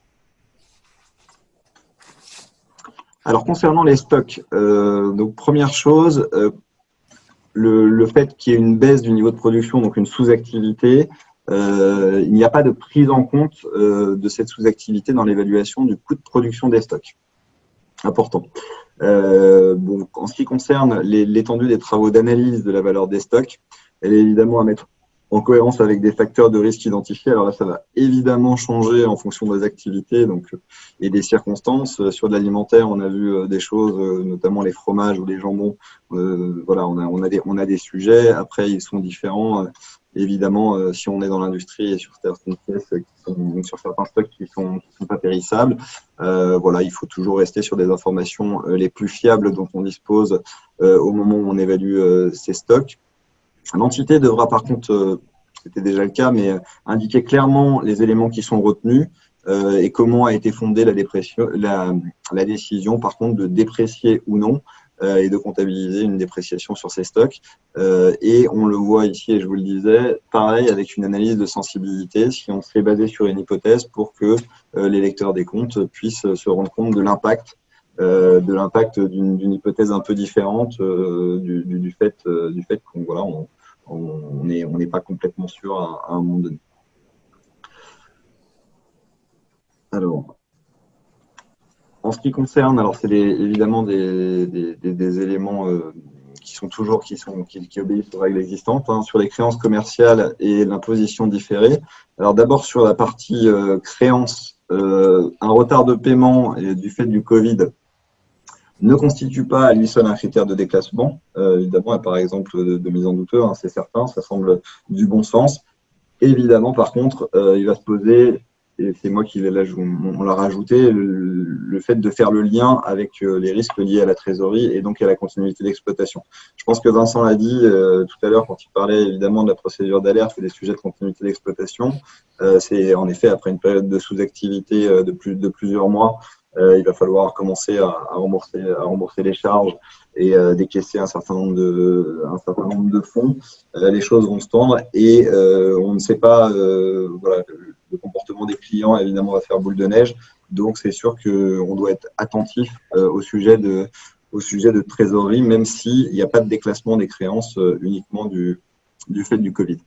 Alors, concernant les stocks, donc première chose, le fait qu'il y ait une baisse du niveau de production, donc une sous-activité, il n'y a pas de prise en compte de cette sous-activité dans l'évaluation du coût de production des stocks. Important. Bon, en ce qui concerne l'étendue des travaux d'analyse de la valeur des stocks, elle est évidemment à mettre en cohérence avec des facteurs de risque identifiés. Alors là, ça va évidemment changer en fonction des activités et des circonstances. Sur de l'alimentaire, on a vu des choses, notamment les fromages ou les jambons. Voilà, on a des sujets. Après, ils sont différents. Évidemment, si on est dans l'industrie et sur certaines pièces sur certains stocks qui sont pas périssables, voilà, il faut toujours rester sur des informations les plus fiables dont on dispose au moment où on évalue ces stocks. L'entité devra par contre, c'était déjà le cas, mais indiquer clairement les éléments qui sont retenus, et comment a été fondée la décision, par contre, de déprécier ou non et de comptabiliser une dépréciation sur ces stocks. Et on le voit ici, et je vous le disais, pareil avec une analyse de sensibilité, si on s'est basé sur une hypothèse pour que les lecteurs des comptes puissent se rendre compte de l'impact d'une hypothèse un peu différente du fait qu'on voilà, on n'est pas complètement sûr à un moment donné. Alors, en ce qui concerne, alors c'est évidemment des éléments qui obéissent aux règles existantes, hein, sur les créances commerciales et l'imposition différée. Alors d'abord sur la partie créances, un retard de paiement du fait du Covid ne constitue pas à lui seul un critère de déclassement. Évidemment, par exemple de mise en doute, hein, c'est certain, ça semble du bon sens. Évidemment, par contre, il va se poser, et c'est moi qui on l'a rajouté, le fait de faire le lien avec les risques liés à la trésorerie et donc à la continuité d'exploitation. Je pense que Vincent l'a dit tout à l'heure quand il parlait évidemment de la procédure d'alerte et des sujets de continuité d'exploitation. C'est en effet après une période de sous-activité de plusieurs mois, il va falloir commencer à rembourser les charges et décaisser un certain nombre de fonds. Les choses vont se tendre et on ne sait pas, voilà, le comportement des clients évidemment va faire boule de neige. Donc c'est sûr qu'on doit être attentif au sujet de trésorerie, même s'il n'y a pas de déclassement des créances uniquement du fait du Covid.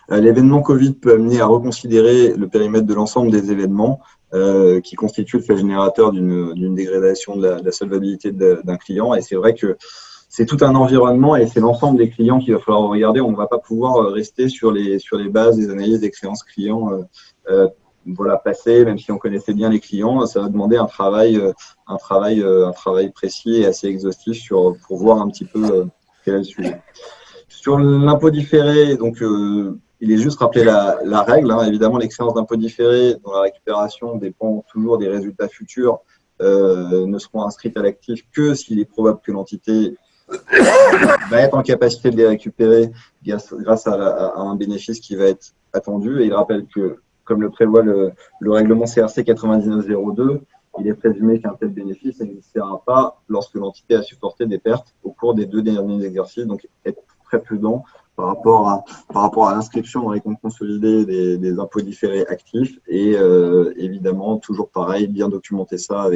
L'événement Covid peut amener à reconsidérer le périmètre de l'ensemble des événements qui constituent le fait générateur d'une dégradation de la solvabilité d'un client. Et c'est vrai que c'est tout un environnement et c'est l'ensemble des clients qu'il va falloir regarder. On ne va pas pouvoir rester sur les bases des analyses des créances clients voilà, passées, même si on connaissait bien les clients. Ça va demander un travail précis et assez exhaustif pour voir un petit peu quel est le sujet. Sur l'impôt différé, donc il est juste rappelé la règle. Hein. Évidemment, les créances d'impôt différé dont la récupération dépend toujours des résultats futurs ne seront inscrites à l'actif que s'il est probable que l'entité va être en capacité de les récupérer grâce à un bénéfice qui va être attendu. Et il rappelle que, comme le prévoit le règlement CRC 9902, il est présumé qu'un tel bénéfice n'existera pas lorsque l'entité a supporté des pertes au cours des 2 derniers exercices. Donc, être très prudent par rapport à l'inscription dans les comptes consolidés des impôts différés actifs et évidemment, toujours pareil, bien documenter ça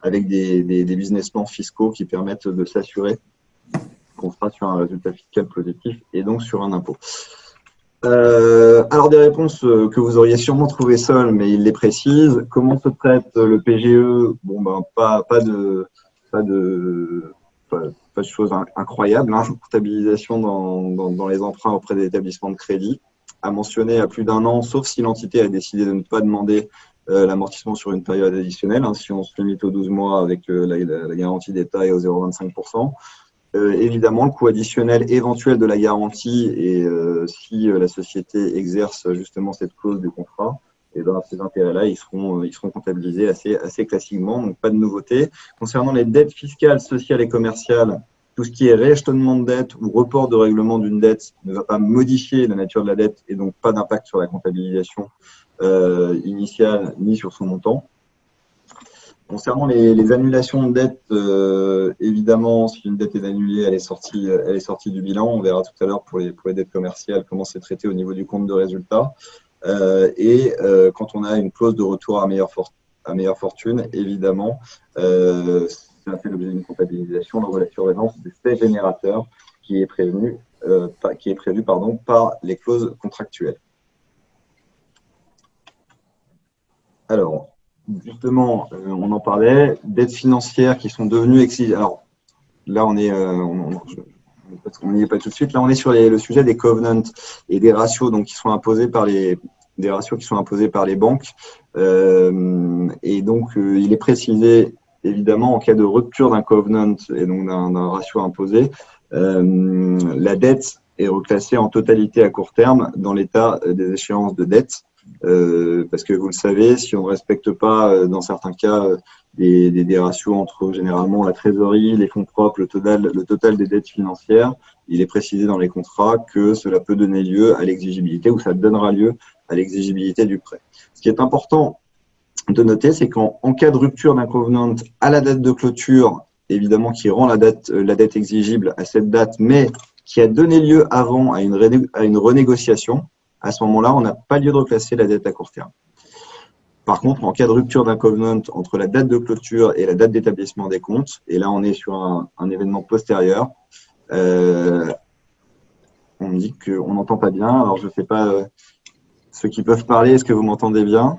avec des business plans fiscaux qui permettent de s'assurer qu'on sera sur un résultat fiscal positif et donc sur un impôt. Alors des réponses que vous auriez sûrement trouvées seules, mais il les précise. Comment se traite le PGE? Bon ben pas de choses incroyables. Hein. Comptabilisation dans les emprunts auprès des établissements de crédit, à mentionner à plus d'1 an, sauf si l'entité a décidé de ne pas demander l'amortissement sur une période additionnelle. Hein, si on se limite aux 12 mois avec la garantie d'État et aux 0,25%. Évidemment, le coût additionnel éventuel de la garantie et si la société exerce justement cette clause du contrat, et ben, ces intérêts-là, ils seront comptabilisés assez classiquement, donc pas de nouveauté. Concernant les dettes fiscales, sociales et commerciales, tout ce qui est rééchelonnement de dette ou report de règlement d'une dette ne va pas modifier la nature de la dette et donc pas d'impact sur la comptabilisation initiale ni sur son montant. Concernant les annulations de dette, évidemment, si une dette est annulée, elle est sortie du bilan. On verra tout à l'heure pour les dettes commerciales comment c'est traité au niveau du compte de résultat. Quand on a une clause de retour à meilleure fortune, évidemment, ça fait l'objet d'une comptabilisation dans la surveillance des faits générateurs qui est prévu par les clauses contractuelles. Alors, justement, on en parlait, dettes financières qui sont devenues exigibles. Alors, là, on n'y est pas tout de suite. Là, on est sur le sujet des covenants et des ratios qui sont imposés par les banques. Et donc, il est précisé, évidemment, en cas de rupture d'un covenant et donc d'un ratio imposé, la dette est reclassée en totalité à court terme dans l'état des échéances de dette. Parce que vous le savez, si on ne respecte pas, dans certains cas, des ratios entre généralement la trésorerie, les fonds propres, le total des dettes financières, il est précisé dans les contrats que cela peut donner lieu à l'exigibilité ou ça donnera lieu à l'exigibilité du prêt. Ce qui est important de noter, c'est qu'en cas de rupture d'un covenant à la date de clôture, évidemment qui rend la dette exigible à cette date, mais qui a donné lieu avant à une renégociation, à ce moment-là, on n'a pas lieu de reclasser la dette à court terme. Par contre, en cas de rupture d'un covenant entre la date de clôture et la date d'établissement des comptes, et là on est sur un événement postérieur, on me dit qu'on n'entend pas bien, alors je ne sais pas, ceux qui peuvent parler, est-ce que vous m'entendez bien?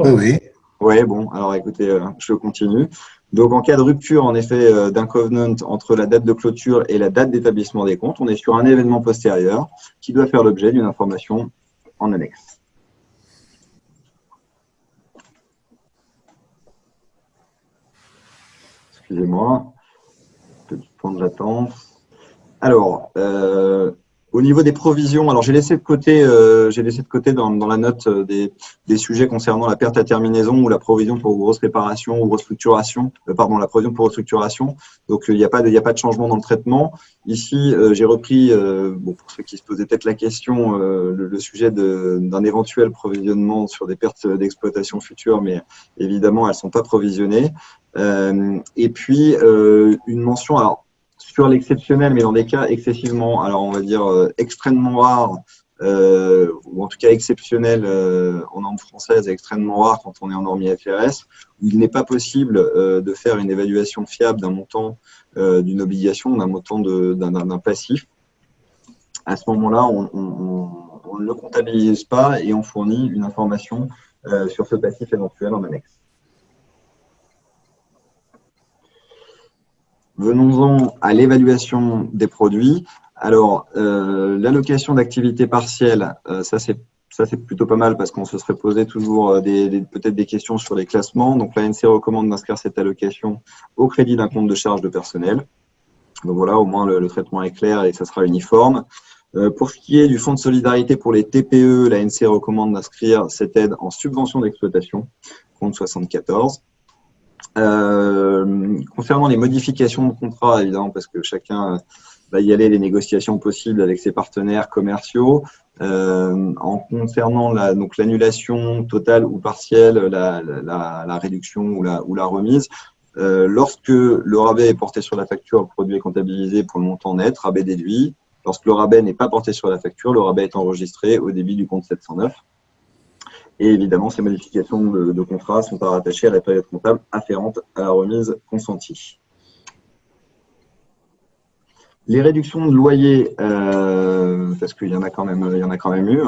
Oui. Oui, bon, alors écoutez, je continue. Donc, en cas de rupture, en effet, d'un covenant entre la date de clôture et la date d'établissement des comptes, on est sur un événement postérieur qui doit faire l'objet d'une information en annexe. Excusez-moi, petit temps de latence. Alors, au niveau des provisions, alors j'ai laissé de côté dans la note des sujets concernant la perte à terminaison ou la provision pour grosse réparation ou restructuration, la provision pour restructuration. Donc il n'y a pas de changement dans le traitement. Ici, j'ai repris, pour ceux qui se posaient peut-être la question, le sujet d'un éventuel provisionnement sur des pertes d'exploitation futures, mais évidemment elles ne sont pas provisionnées. Et puis une mention, alors sur l'exceptionnel, mais dans des cas excessivement, alors on va dire extrêmement rares, ou en tout cas exceptionnel en norme française, extrêmement rare quand on est en norme IFRS, où il n'est pas possible de faire une évaluation fiable d'un montant d'une obligation, d'un montant d'un passif. À ce moment-là, on ne le comptabilise pas et on fournit une information sur ce passif éventuel en annexe. Venons-en à l'évaluation des produits. Alors, l'allocation d'activité partielle, ça c'est plutôt pas mal parce qu'on se serait posé toujours peut-être des questions sur les classements. Donc, l'ANC recommande d'inscrire cette allocation au crédit d'un compte de charge de personnel. Donc voilà, au moins le traitement est clair et ça sera uniforme. Pour ce qui est du fonds de solidarité pour les TPE, l'ANC recommande d'inscrire cette aide en subvention d'exploitation, compte 74. Concernant les modifications de contrat, évidemment, parce que chacun va y aller, les négociations possibles avec ses partenaires commerciaux. En concernant l'annulation totale ou partielle, la réduction ou la remise, lorsque le rabais est porté sur la facture, le produit est comptabilisé pour le montant net, rabais déduit. Lorsque le rabais n'est pas porté sur la facture, le rabais est enregistré au débit du compte 709. Et évidemment, ces modifications de contrat sont à rattacher à la période comptable afférente à la remise consentie. Les réductions de loyer, parce qu'il y en a quand même eu.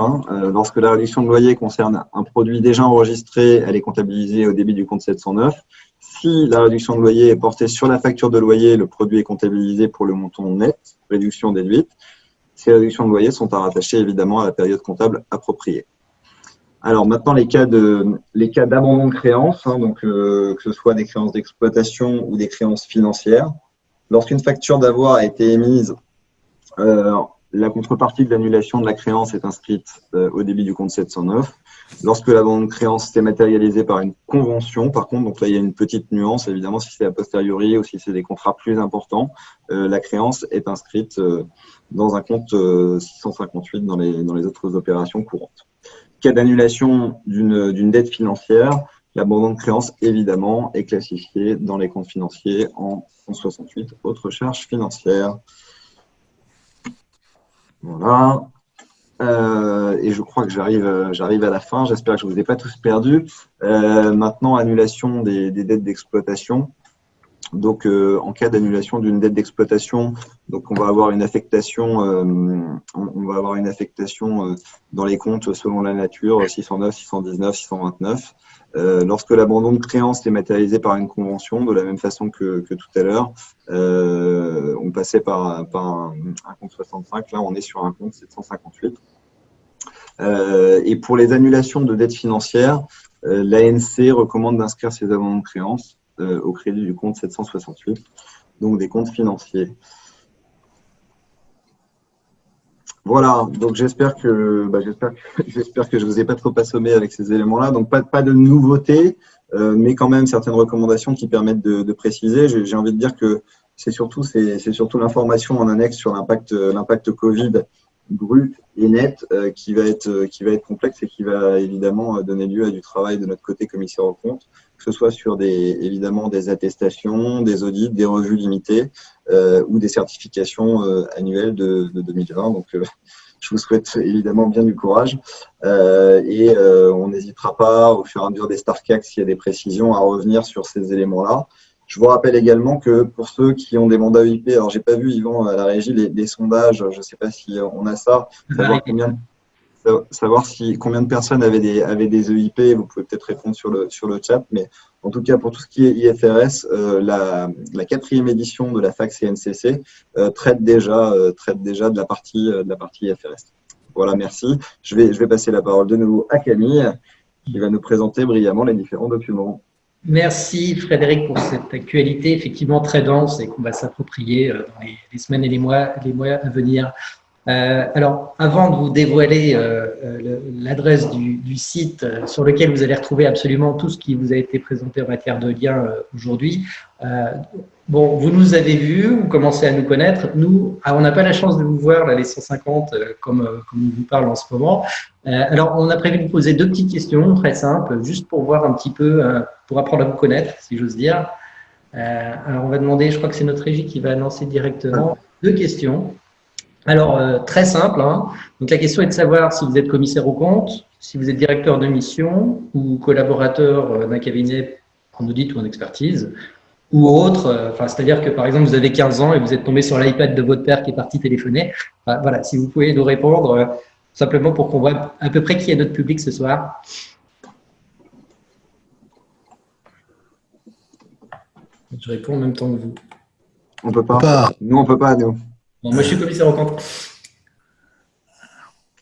Lorsque la réduction de loyer concerne un produit déjà enregistré, elle est comptabilisée au débit du compte 709. Si la réduction de loyer est portée sur la facture de loyer, le produit est comptabilisé pour le montant net, réduction déduite. Ces réductions de loyer sont à rattacher évidemment à la période comptable appropriée. Alors maintenant, les cas d'abandon de créances, donc que ce soit des créances d'exploitation ou des créances financières. Lorsqu'une facture d'avoir a été émise, la contrepartie de l'annulation de la créance est inscrite au débit du compte 709. Lorsque l'abandon de créance s'est matérialisé par une convention, par contre, donc là il y a une petite nuance, évidemment, si c'est a posteriori ou si c'est des contrats plus importants, la créance est inscrite dans un compte 658 dans les autres opérations courantes. Cas d'annulation d'une dette financière, l'abandon de créance, évidemment, est classifié dans les comptes financiers en 168 autres charges financières. Voilà. Et je crois que j'arrive à la fin. J'espère que je ne vous ai pas tous perdus. Maintenant, annulation des dettes d'exploitation. Donc, en cas d'annulation d'une dette d'exploitation, donc on va avoir une affectation, dans les comptes selon la nature, 609, 619, 629. Lorsque l'abandon de créance est matérialisé par une convention, de la même façon que tout à l'heure, on passait par un compte 65, là on est sur un compte 758. Et pour les annulations de dettes financières, l'ANC recommande d'inscrire ces abandons de créance au crédit du compte 768, donc des comptes financiers. Voilà, donc j'espère que je vous ai pas trop assommé avec ces éléments-là. Donc pas de nouveautés, mais quand même certaines recommandations qui permettent de préciser. J'ai envie de dire que c'est surtout l'information en annexe sur l'impact Covid brute et nette qui va être complexe et qui va évidemment donner lieu à du travail de notre côté commissaire aux comptes, que ce soit sur évidemment des attestations, des audits, des revues limitées ou des certifications annuelles de 2020. Donc, je vous souhaite évidemment bien du courage et on n'hésitera pas, au fur et à mesure des StarCAC, s'il y a des précisions, à revenir sur ces éléments-là. Je vous rappelle également que pour ceux qui ont des mandats EIP, alors j'ai pas vu, Yvan, à la régie, les sondages, je ne sais pas si on a ça, savoir combien de personnes avaient des EIP, vous pouvez peut-être répondre sur le chat, mais en tout cas, pour tout ce qui est IFRS, la 4e édition de la fac CNCC traite déjà de la partie IFRS. Voilà, merci. Je vais passer la parole de nouveau à Camille, qui va nous présenter brillamment les différents documents. Merci Frédéric pour cette actualité effectivement très dense et qu'on va s'approprier dans les semaines et les mois à venir. Alors, avant de vous dévoiler l'adresse du site sur lequel vous allez retrouver absolument tout ce qui vous a été présenté en matière de liens aujourd'hui, bon, vous nous avez vus, vous commencez à nous connaître. Nous, on n'a pas la chance de vous voir, là, les 150, comme on vous parle en ce moment. Alors, on a prévu de vous poser 2 petites questions très simples, juste pour voir un petit peu, pour apprendre à vous connaître, si j'ose dire. Alors, on va demander, je crois que c'est notre régie qui va lancer directement 2 questions. Alors, très simple, hein. Donc, la question est de savoir si vous êtes commissaire aux comptes, si vous êtes directeur de mission ou collaborateur d'un cabinet en audit ou en expertise, ou autre. C'est-à-dire que, par exemple, vous avez 15 ans et vous êtes tombé sur l'iPad de votre père qui est parti téléphoner. Voilà, si vous pouvez nous répondre, simplement pour qu'on voit à peu près qui est notre public ce soir. Je réponds en même temps que vous. On peut pas. Nous, on peut pas, nous. Bon, moi, je suis commissaire aux comptes.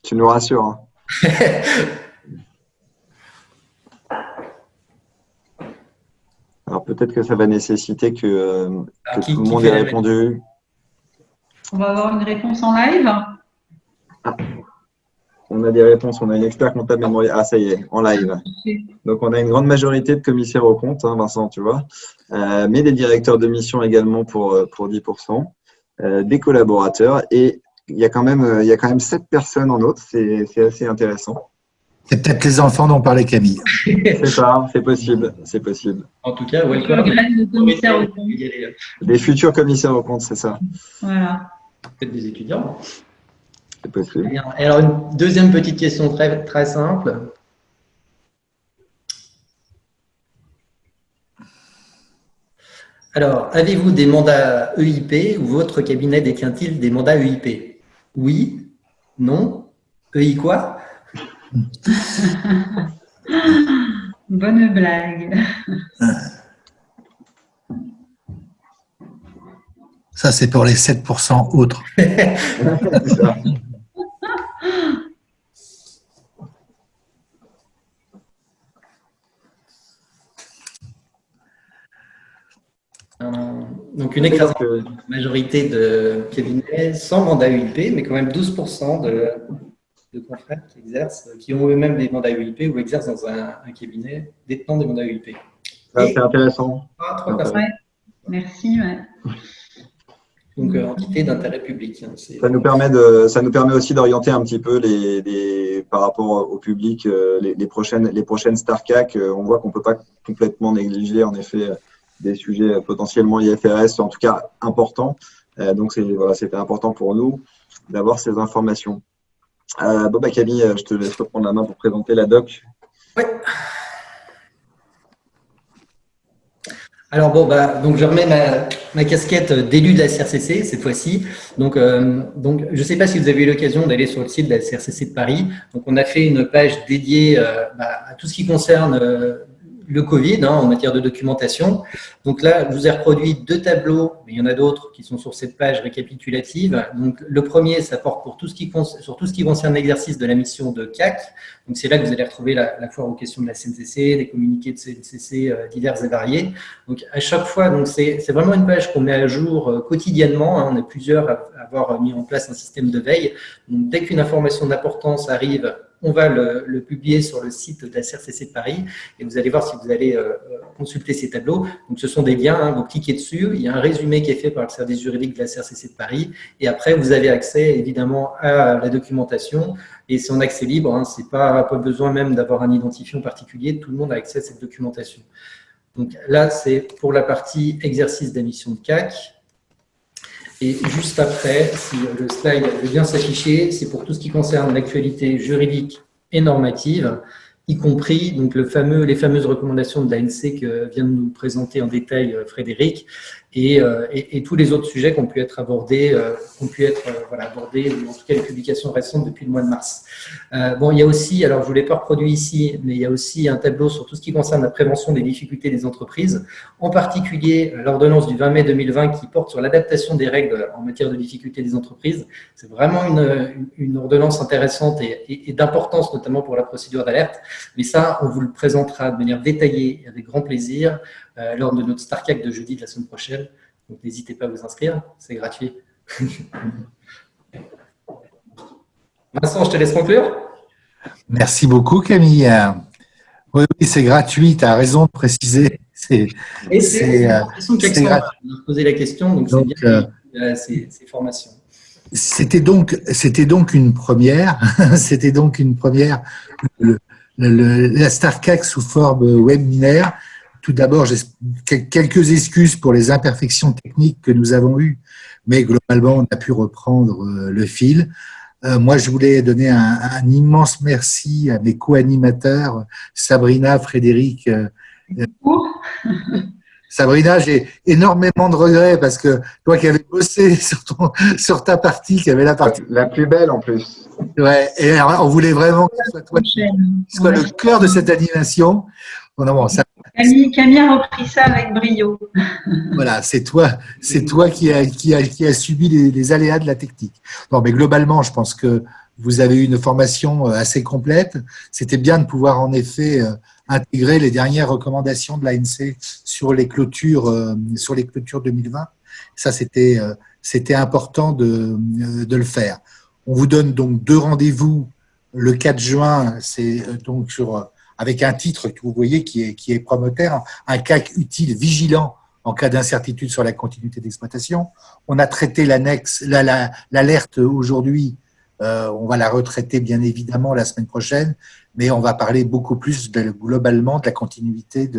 Tu nous rassures. Hein. Alors, peut-être que ça va nécessiter que tout le monde ait répondu. On va avoir une réponse en live. Ah, on a des réponses. On a une expert comptable mémoire. Ah, ça y est, en live. Donc, on a une grande majorité de commissaires aux comptes, hein, Vincent, tu vois. Mais des directeurs de mission également pour 10%. Des collaborateurs et il y a quand même 7 personnes en autres, c'est assez intéressant. C'est peut-être les enfants dont parlait Camille. C'est ça, c'est possible. En tout cas, welcome. Des futurs commissaires aux comptes, c'est ça. Voilà. Peut-être des étudiants. C'est possible. Et alors, une deuxième petite question très, très simple. Alors, avez-vous des mandats EIP ou votre cabinet détient-il des mandats EIP? Oui, non, EI quoi? Bonne blague. Ça, c'est pour les 7% autres. C'est ça. Donc, une écrasante majorité de cabinets sans mandat EIP, mais quand même 12% de confrères qui ont eux-mêmes des mandats EIP ou exercent dans un cabinet détenant des mandats EIP. C'est intéressant. 3 personnes. Ouais. Merci. Ouais. Donc, entité d'intérêt public. Hein, ça nous permet aussi d'orienter un petit peu par rapport au public les prochaines StarCAC. On voit qu'on ne peut pas complètement négliger en effet des sujets potentiellement IFRS, en tout cas importants. Donc, c'était important pour nous d'avoir ces informations. Camille, je te laisse reprendre la main pour présenter la doc. Oui. Alors donc je remets ma casquette d'élu de la CRCC cette fois-ci. Donc je ne sais pas si vous avez eu l'occasion d'aller sur le site de la CRCC de Paris. Donc on a fait une page dédiée à tout ce qui concerne le Covid en matière de documentation. Donc là, je vous ai reproduit 2 tableaux, mais il y en a d'autres qui sont sur cette page récapitulative. Donc le premier, ça porte sur tout ce qui concerne l'exercice de la mission de CAC. Donc c'est là que vous allez retrouver la foire aux questions de la CNCC, des communiqués de CNCC divers et variés. Donc à chaque fois, c'est vraiment une page qu'on met à jour quotidiennement. On est plusieurs à avoir mis en place un système de veille. Donc dès qu'une information d'importance arrive, on va le publier sur le site de la CRCC de Paris et vous allez voir si vous allez consulter ces tableaux. Donc, ce sont des liens, hein, vous cliquez dessus, il y a un résumé qui est fait par le service juridique de la CRCC de Paris et après, vous avez accès évidemment à la documentation et c'est en accès libre, hein, c'est pas besoin même d'avoir un identifiant particulier, tout le monde a accès à cette documentation. Donc là, c'est pour la partie exercice d'admission de CAC. Et juste après, si le slide veut bien s'afficher, c'est pour tout ce qui concerne l'actualité juridique et normative, y compris donc les fameuses recommandations de l'ANC que vient de nous présenter en détail Frédéric, et tous les autres sujets qui ont pu être abordés, abordés, ou en tout cas les publications récentes depuis le mois de mars. Bon, il y a aussi, alors je ne vous l'ai pas reproduit ici, mais il y a aussi un tableau sur tout ce qui concerne la prévention des difficultés des entreprises, en particulier l'ordonnance du 20 mai 2020 qui porte sur l'adaptation des règles en matière de difficultés des entreprises. C'est vraiment une ordonnance intéressante et d'importance, notamment pour la procédure d'alerte. Mais ça, on vous le présentera de manière détaillée et avec grand plaisir lors de notre StarCAC de jeudi de la semaine prochaine. Donc, n'hésitez pas à vous inscrire, c'est gratuit. Vincent, je te laisse conclure. Merci beaucoup, Camille. Oui, c'est gratuit, tu as raison de préciser. C'est l'impression que Jackson a posé la question, donc c'est bien ces formations. C'était donc une première. C'était donc une première. La StarCAC sous forme webinaire. Tout d'abord, quelques excuses pour les imperfections techniques que nous avons eues, mais globalement, on a pu reprendre le fil. Moi, je voulais donner un immense merci à mes co-animateurs, Sabrina, Frédéric. Sabrina, j'ai énormément de regrets parce que toi qui avais bossé sur ta partie, qui avait la partie la plus belle en plus. Ouais, et alors, on voulait vraiment que ce soit toi qui soit le cœur de cette animation. Bon, ça, Camille a repris ça avec brio. Voilà, c'est toi qui a subi les aléas de la technique. Non, mais globalement, je pense que vous avez eu une formation assez complète. C'était bien de pouvoir en effet intégrer les dernières recommandations de l'ANC sur les clôtures 2020. Ça, c'était important de le faire. On vous donne donc 2 rendez-vous le 4 juin. C'est donc avec un titre que vous voyez qui est promoteur, un CAC utile vigilant en cas d'incertitude sur la continuité d'exploitation. On a traité l'alerte aujourd'hui. On va la retraiter bien évidemment la semaine prochaine, mais on va parler beaucoup plus globalement de la continuité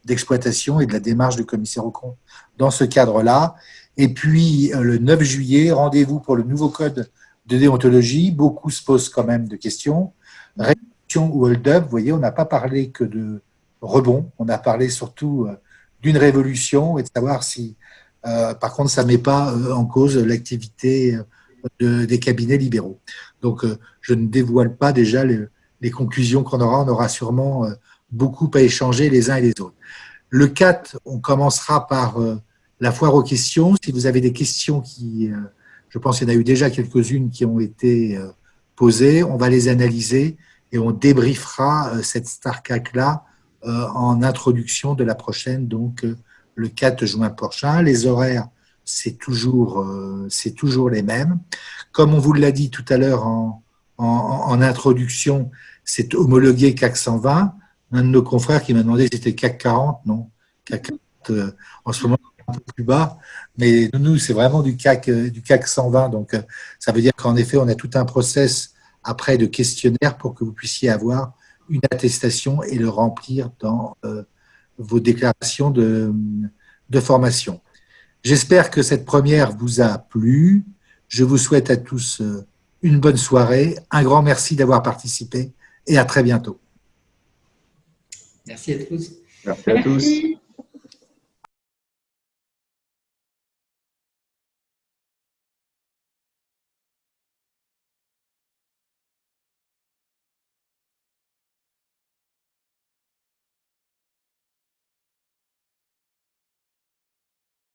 d'exploitation et de la démarche du commissaire aux comptes dans ce cadre-là. Et puis, le 9 juillet, rendez-vous pour le nouveau code de déontologie. Beaucoup se posent quand même de questions. Révolution ou hold-up, vous voyez, on n'a pas parlé que de rebond, on a parlé surtout d'une révolution et de savoir si, par contre, ça ne met pas en cause l'activité des cabinets libéraux. Donc, je ne dévoile pas déjà les conclusions qu'on aura. On aura sûrement beaucoup à échanger les uns et les autres. Le 4, on commencera par la foire aux questions. Si vous avez des questions je pense qu'il y en a eu déjà quelques-unes qui ont été posées, on va les analyser et on débriefera cette StarCAC-là en introduction de la prochaine, donc le 4 juin prochain. Les horaires, c'est toujours les mêmes. Comme on vous l'a dit tout à l'heure en introduction, c'est homologué CAC 120. Un de nos confrères qui m'a demandé si c'était CAC 40. Non, CAC 40, en ce moment, un peu plus bas. Mais nous, c'est vraiment du CAC 120. Donc, ça veut dire qu'en effet, on a tout un process après de questionnaire pour que vous puissiez avoir une attestation et le remplir dans vos déclarations de formation. J'espère que cette première vous a plu. Je vous souhaite à tous une bonne soirée. Un grand merci d'avoir participé et à très bientôt. Merci à tous. Merci à tous.